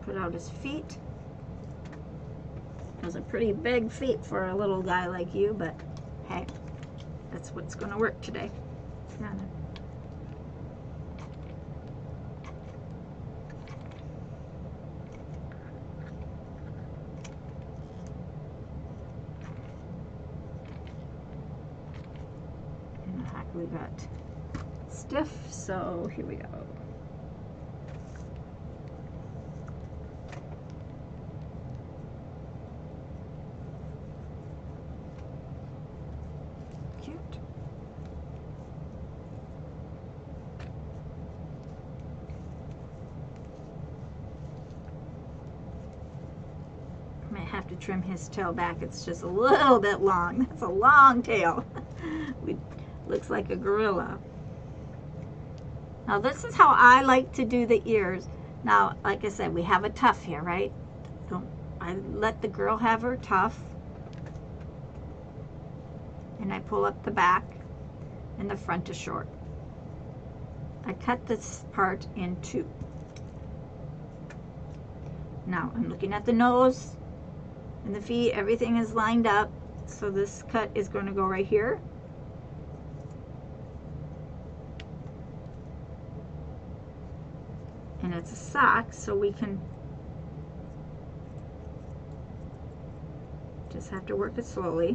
put out his feet. Those are pretty big feet for a little guy like you, but hey, that's what's going to work today. And the hot glue got stiff, so here we go. Have to trim his tail back. It's just a little bit long. That's a long tail. Looks like a gorilla. Now this is how I like to do the ears. Now, like I said, we have a tuft here, right? I let the girl have her tuft, and I pull up the back, and the front is short. I cut this part in two. Now I'm looking at the nose and the feet, everything is lined up, so this cut is going to go right here. And it's a sock, so we can just have to work it slowly.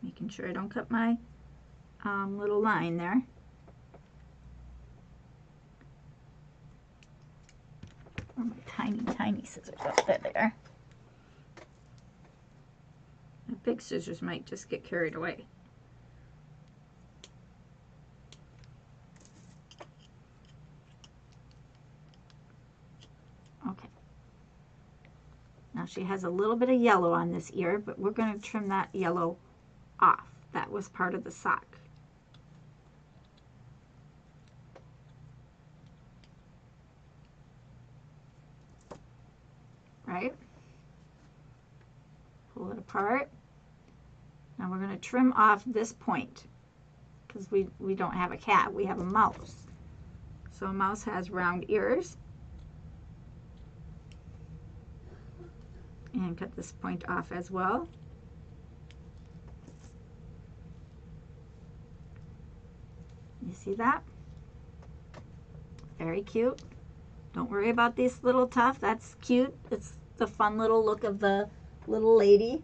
Making sure I don't cut my little line there. Oh, my tiny scissors up there. The big scissors might just get carried away. Okay. Now she has a little bit of yellow on this ear, but we're going to trim that yellow off. That was part of the sock. Right? Pull it apart. Now we're going to trim off this point because we don't have a cat, we have a mouse. So a mouse has round ears. And cut this point off as well. You see that? Very cute. Don't worry about this little tuft. That's cute. It's the fun little look of the little lady.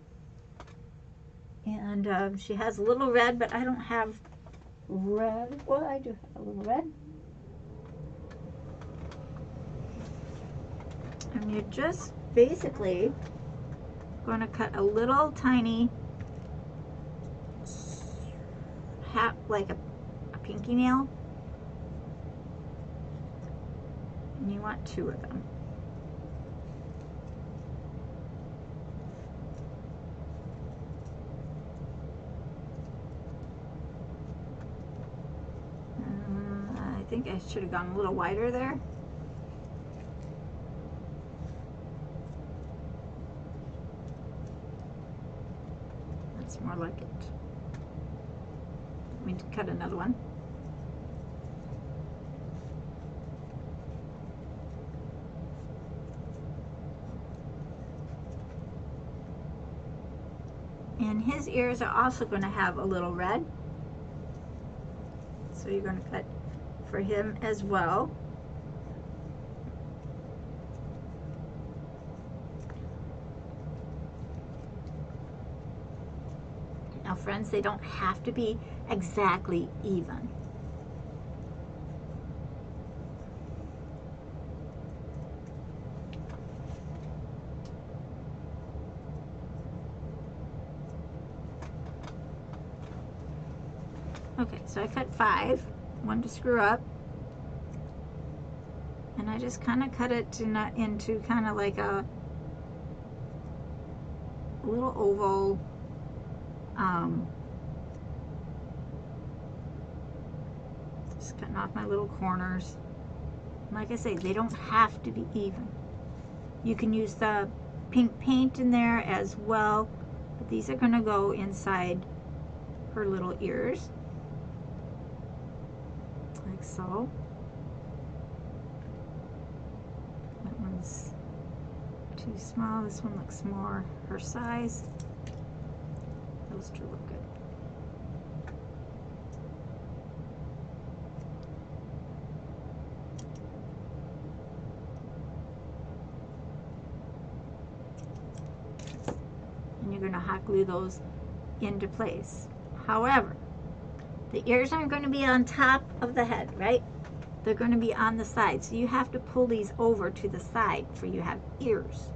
And she has a little red, but I don't have red. Well, I do have a little red. And you're just basically going to cut a little tiny hat, like a pinky nail, and you want 2 of them. I think I should have gone a little wider there. That's more like it. Let me cut another one. And his ears are also going to have a little red. So you're going to cut for him as well. friends, they don't have to be exactly even. Okay, so I cut 5, 1 to screw up, and I just kind of cut it into kind of like a little oval. Just cutting off my little corners. Like I say, they don't have to be even. You can use the pink paint in there as well, but these are going to go inside her little ears, like so. That one's too small. This one looks more her size. Those two look good. And you're going to hot glue those into place. However, the ears aren't going to be on top of the head, right? They're going to be on the side. So you have to pull these over to the side for you have ears.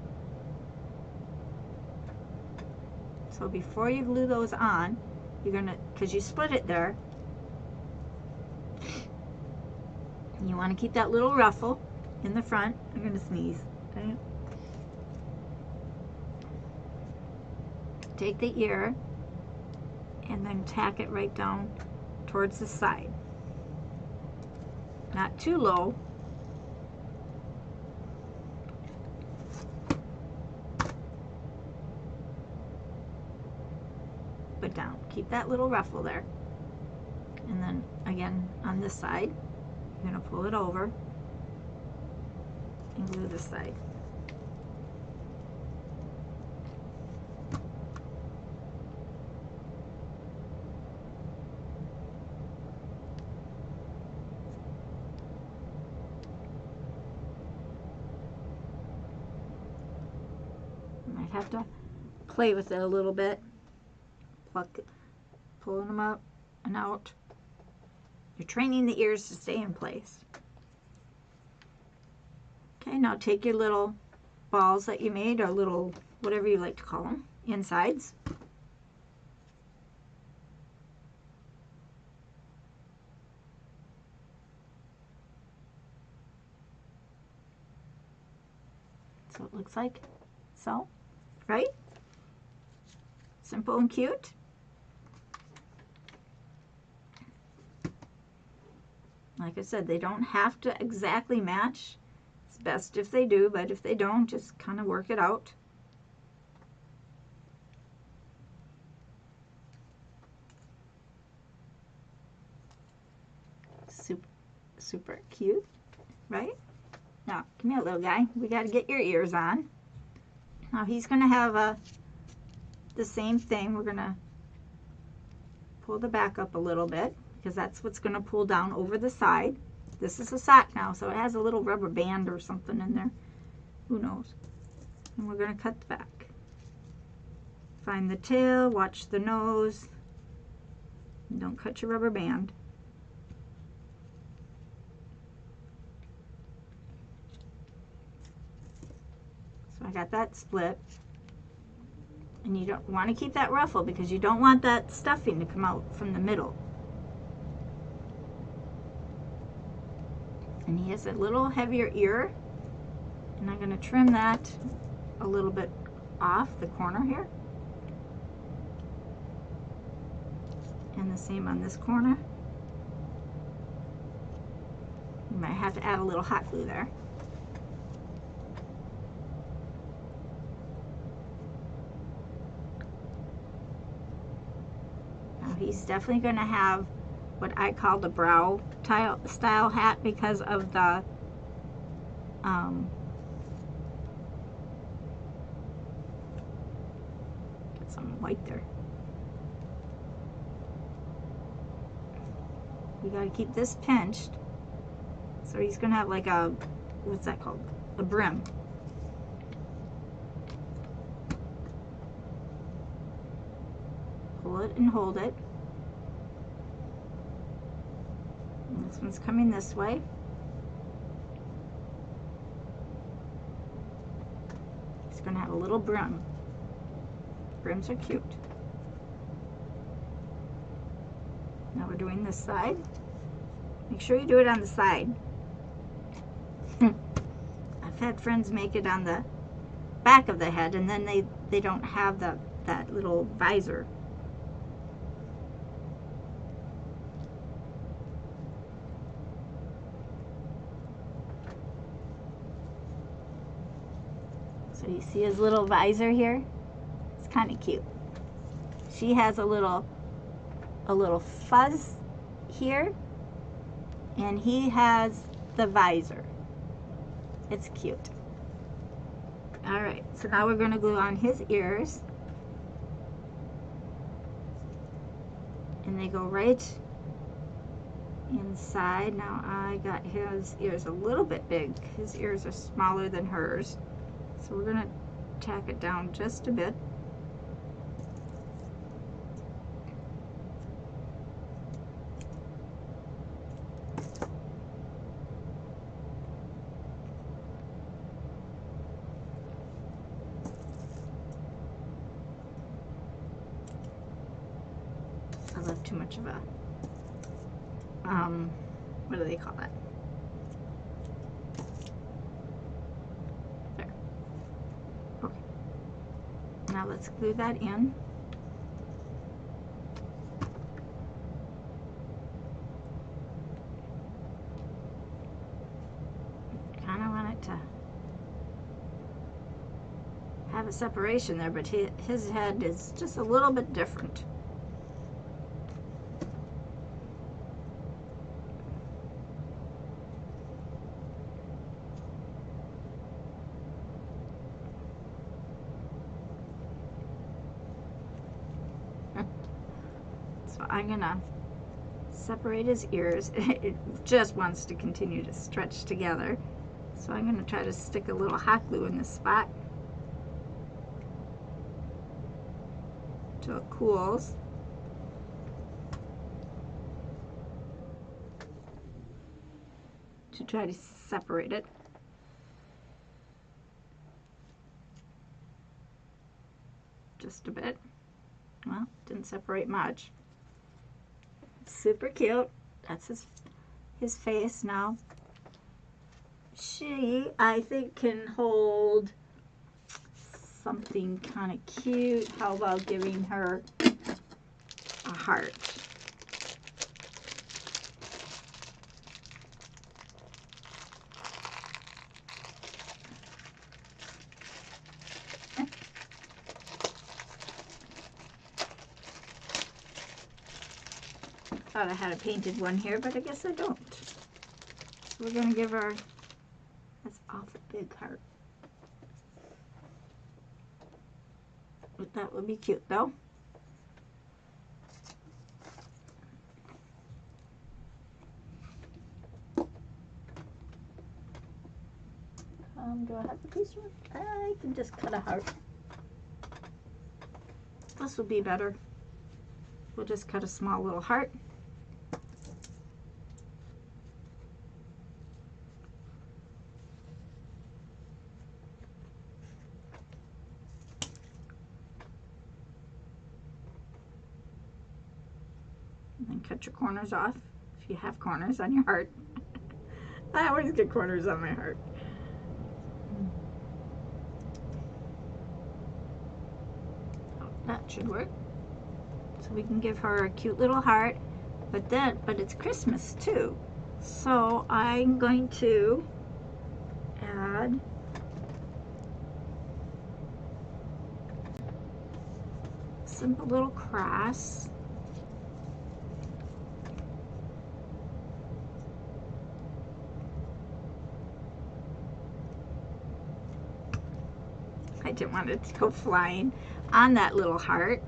So before you glue those on, you're going to, because you split it there, you want to keep that little ruffle in the front. I'm going to sneeze. Okay. Take the ear and then tack it right down towards the side. Not too low. But down. Keep that little ruffle there. And then again on this side, you're going to pull it over and glue this side. Have to play with it a little bit, pulling them up and out. You're training the ears to stay in place. Okay, now take your little balls that you made, or little, whatever you like to call them, insides. So it looks like so. Right? Simple and cute. Like I said, they don't have to exactly match. It's best if they do, but if they don't, just kind of work it out. Super cute, right? Now, come here, little guy. We got to get your ears on. Now he's going to have the same thing. We're going to pull the back up a little bit because that's what's going to pull down over the side. This is a sock now, so it has a little rubber band or something in there. Who knows? And we're going to cut the back. Find the tail, watch the nose, and don't cut your rubber band. So I got that split. And you don't want to keep that ruffle because you don't want that stuffing to come out from the middle. And he has a little heavier ear. And I'm going to trim that a little bit off the corner here. And the same on this corner. You might have to add a little hot glue there. He's definitely going to have what I call the brow style hat because of the get some white there. You got to keep this pinched. So he's going to have like a, what's that called? A brim. pull it and hold it. And this one's coming this way. It's going to have a little brim. Brims are cute. Now we're doing this side. Make sure you do it on the side. I've had friends make it on the back of the head, and then they don't have that little visor. So you see his little visor here? It's kind of cute. She has a little fuzz here, and he has the visor. It's cute. All right, so now we're going to glue on his ears, and they go right inside. Now I got his ears a little bit big. His ears are smaller than hers, so we're going to tack it down just a bit. I left too much of a, what do they call that? There. Okay. Now let's glue that in. Kind of want it to have a separation there, but his head is just a little bit different. So I'm gonna separate his ears. It just wants to continue to stretch together. So I'm gonna try to stick a little hot glue in this spot till it cools. To try to separate it. Just a bit. Well, didn't separate much. Super cute. That's his face now. She, I think, can hold something kind of cute. How about giving her a heart? Thought I had a painted one here, but I guess I don't. So we're gonna give her this awful big heart. But that would be cute though. Do I have a piece of it? I can just cut a heart. This will be better. We'll just cut a small little heart. And then cut your corners off if you have corners on your heart. I always get corners on my heart. That should work. So we can give her a cute little heart, but it's Christmas too. So I'm going to add a simple little cross. I didn't want it to go flying on that little heart.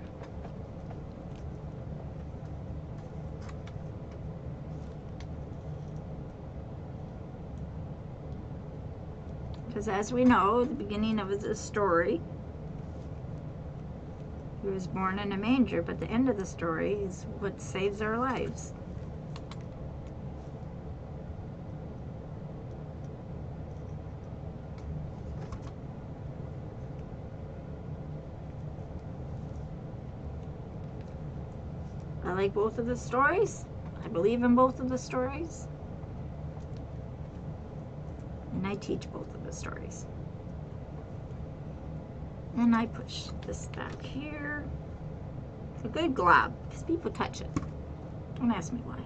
Because as we know, at the beginning of the story, He was born in a manger, but the end of the story is what saves our lives. I like both of the stories. I believe in both of the stories. And I teach both of the stories. And I push this back here. It's a good glob, because people touch it. Don't ask me why.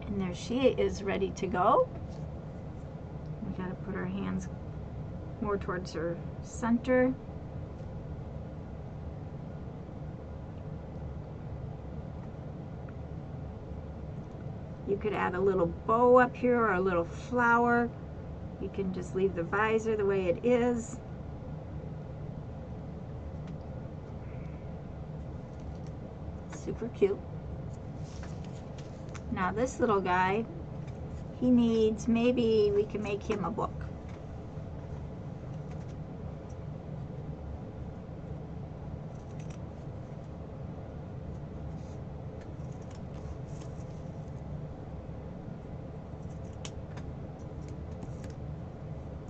And there she is, ready to go. We gotta put our hands more towards her center. You could add a little bow up here or a little flower. You can just leave the visor the way it is. Super cute. Now this little guy, he needs, maybe we can make him a book.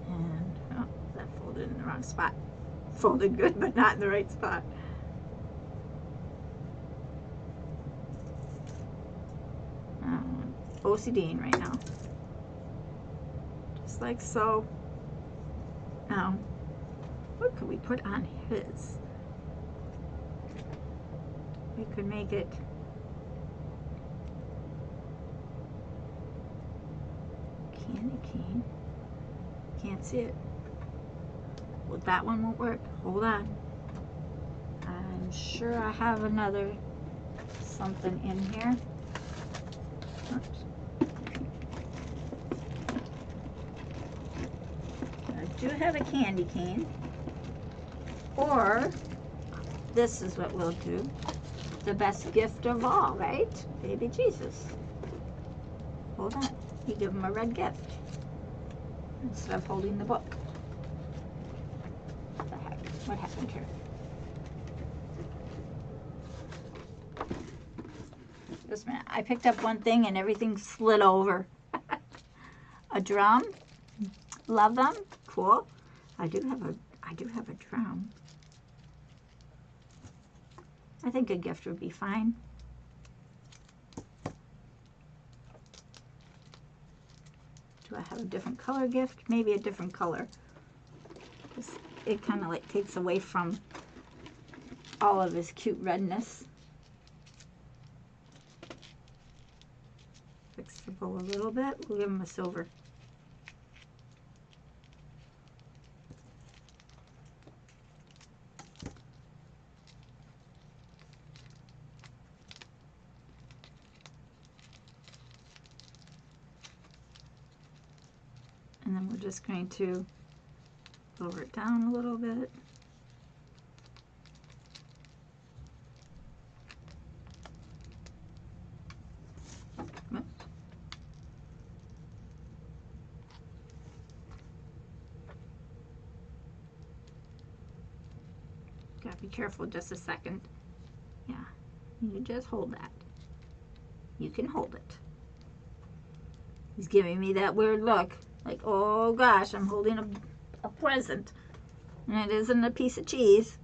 And, oh, that folded in the wrong spot. Folded good, but not in the right spot. OCDing right now. Just like so. Now, what could we put on his? We could make it candy cane. Can't see it. Well, that one won't work. Hold on. I'm sure I have another something in here. Oops. I do have a candy cane. Or this is what we'll do. The best gift of all, right? Baby Jesus. Hold on. You give him a red gift instead of holding the book. What the heck? What happened here? Just a minute. I picked up one thing and everything slid over. A drum. Love them. Cool. I do have a drum. I think a gift would be fine. Do I have a different color gift? Maybe a different color. It kind of like takes away from all of his cute redness. Fix the bow a little bit. We'll give him a silver. And then we're just going to lower it down a little bit. Oops. Gotta be careful just a second. Yeah, you just hold that. You can hold it. He's giving me that weird look. Like, oh gosh, I'm holding a present. And it isn't a piece of cheese.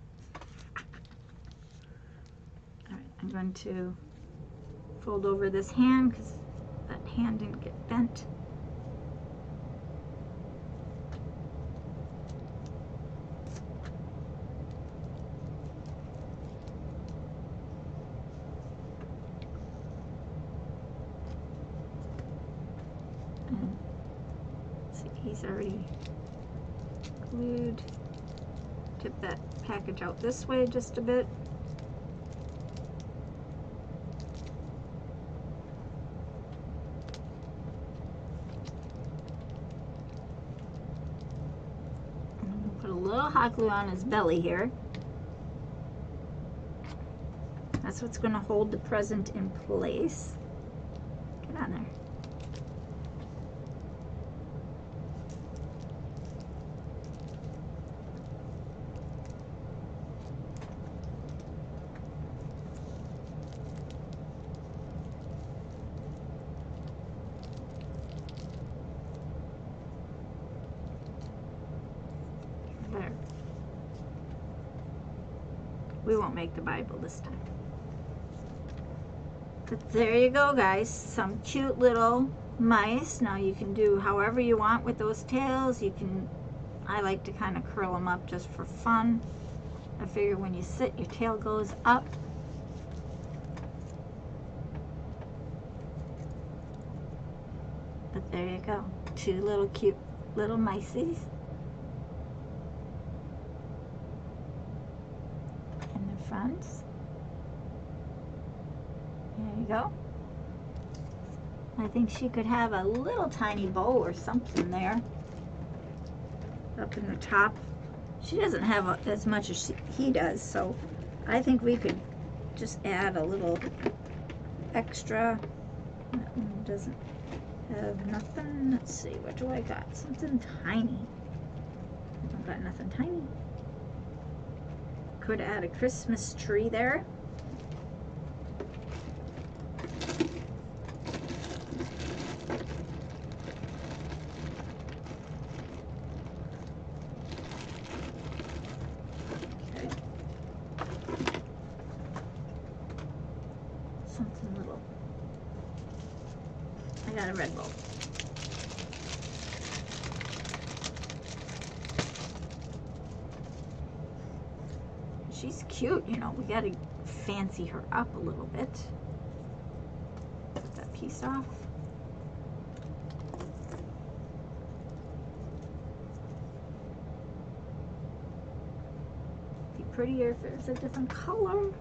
Alright, I'm going to fold over this hand because that hand didn't get bent. And see, he's already glued. Tip that package out this way just a bit. Put a little hot glue on his belly here. That's what's going to hold the present in place. Get on there. There. We won't make the Bible this time. But there you go, guys. Some cute little mice. Now you can do however you want with those tails. You can, I like to kind of curl them up just for fun. I figure when you sit, your tail goes up. But there you go. Two little cute little mices. In the front. There you go. I think she could have a little tiny bow or something there. Up in the top. She doesn't have as much as he does, so I think we could just add a little extra. That one doesn't have nothing. Let's see, what do I got? Something tiny. I don't got nothing tiny. Could add a Christmas tree there. Something little. I got a red bowl. She's cute, you know, we gotta fancy her up a little bit. Put that piece off. Be prettier if it was a different color.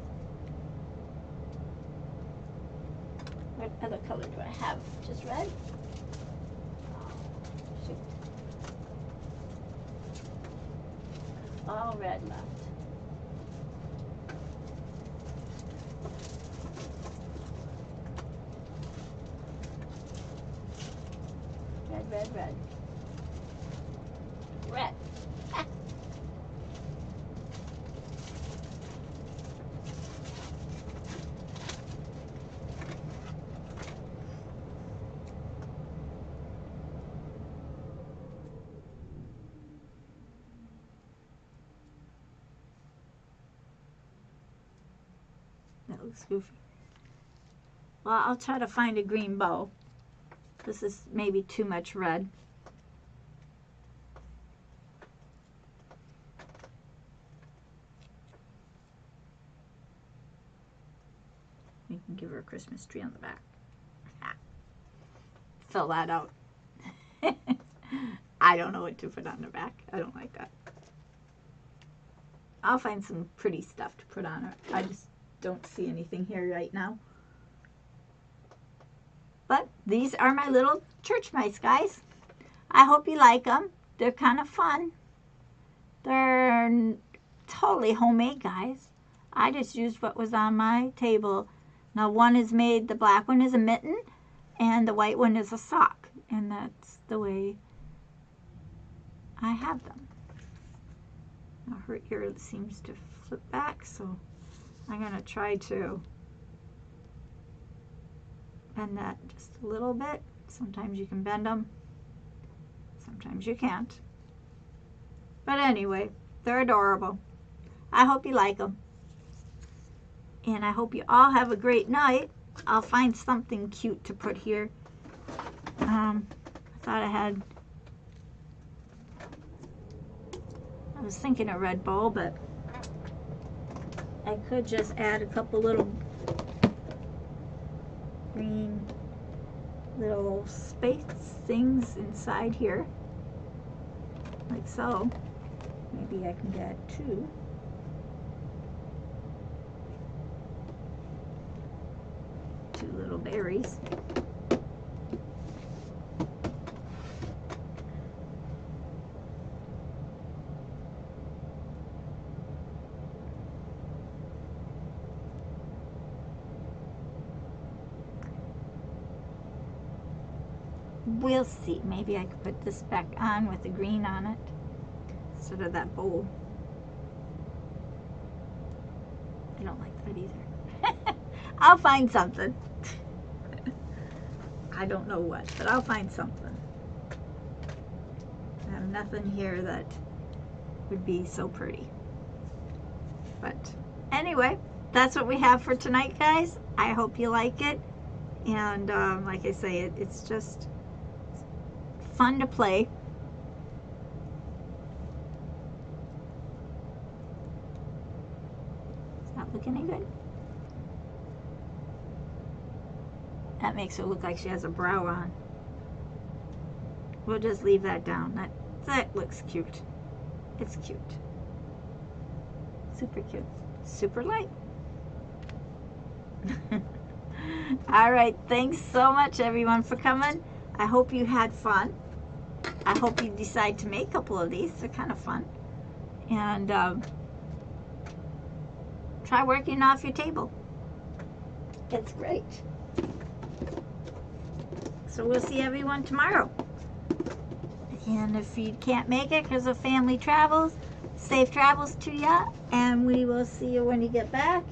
What other color do I have? Just red? Oh, shoot. All red left. Red, red, red. Red. Ah. That looks goofy. Well, I'll try to find a green bow. This is maybe too much red. We can give her a Christmas tree on the back. Fill that out. I don't know what to put on the back. I don't like that. I'll find some pretty stuff to put on her. I just don't see anything here right now. But these are my little church mice, guys. I hope you like them. They're kind of fun. They're totally homemade, guys. I just used what was on my table. Now one is made, the black one is a mitten, and the white one is a sock. And that's the way I have them. Now her ear seems to flip back, so I'm going to try to bend that just a little bit. Sometimes you can bend them, sometimes you can't. But anyway, they're adorable. I hope you like them. And I hope you all have a great night. I'll find something cute to put here. I thought I was thinking a red bowl, but I could just add a couple little green little space things inside here, like so. Maybe I can get two little berries. We'll see. Maybe I could put this back on with the green on it instead of that bowl. I don't like that either. I'll find something. I don't know what, but I'll find something. I have nothing here that would be so pretty. But anyway, that's what we have for tonight, guys. I hope you like it. And like I say, it's just fun to play. It's not looking any good. That makes her look like she has a brow on. We'll just leave that down. That looks cute. It's cute. Super cute. Super light. All right. Thanks so much, everyone, for coming. I hope you had fun. I hope you decide to make a couple of these. They're kind of fun. And try working off your table. It's great. So we'll see everyone tomorrow. And if you can't make it because of family travels, safe travels to ya. And we will see you when you get back.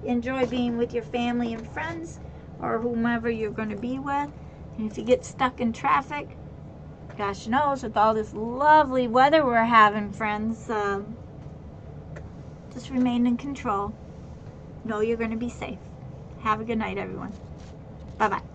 Enjoy being with your family and friends or whomever you're going to be with. And if you get stuck in traffic, gosh knows, with all this lovely weather we're having, friends, just remain in control. Know you're going to be safe. Have a good night, everyone. Bye-bye.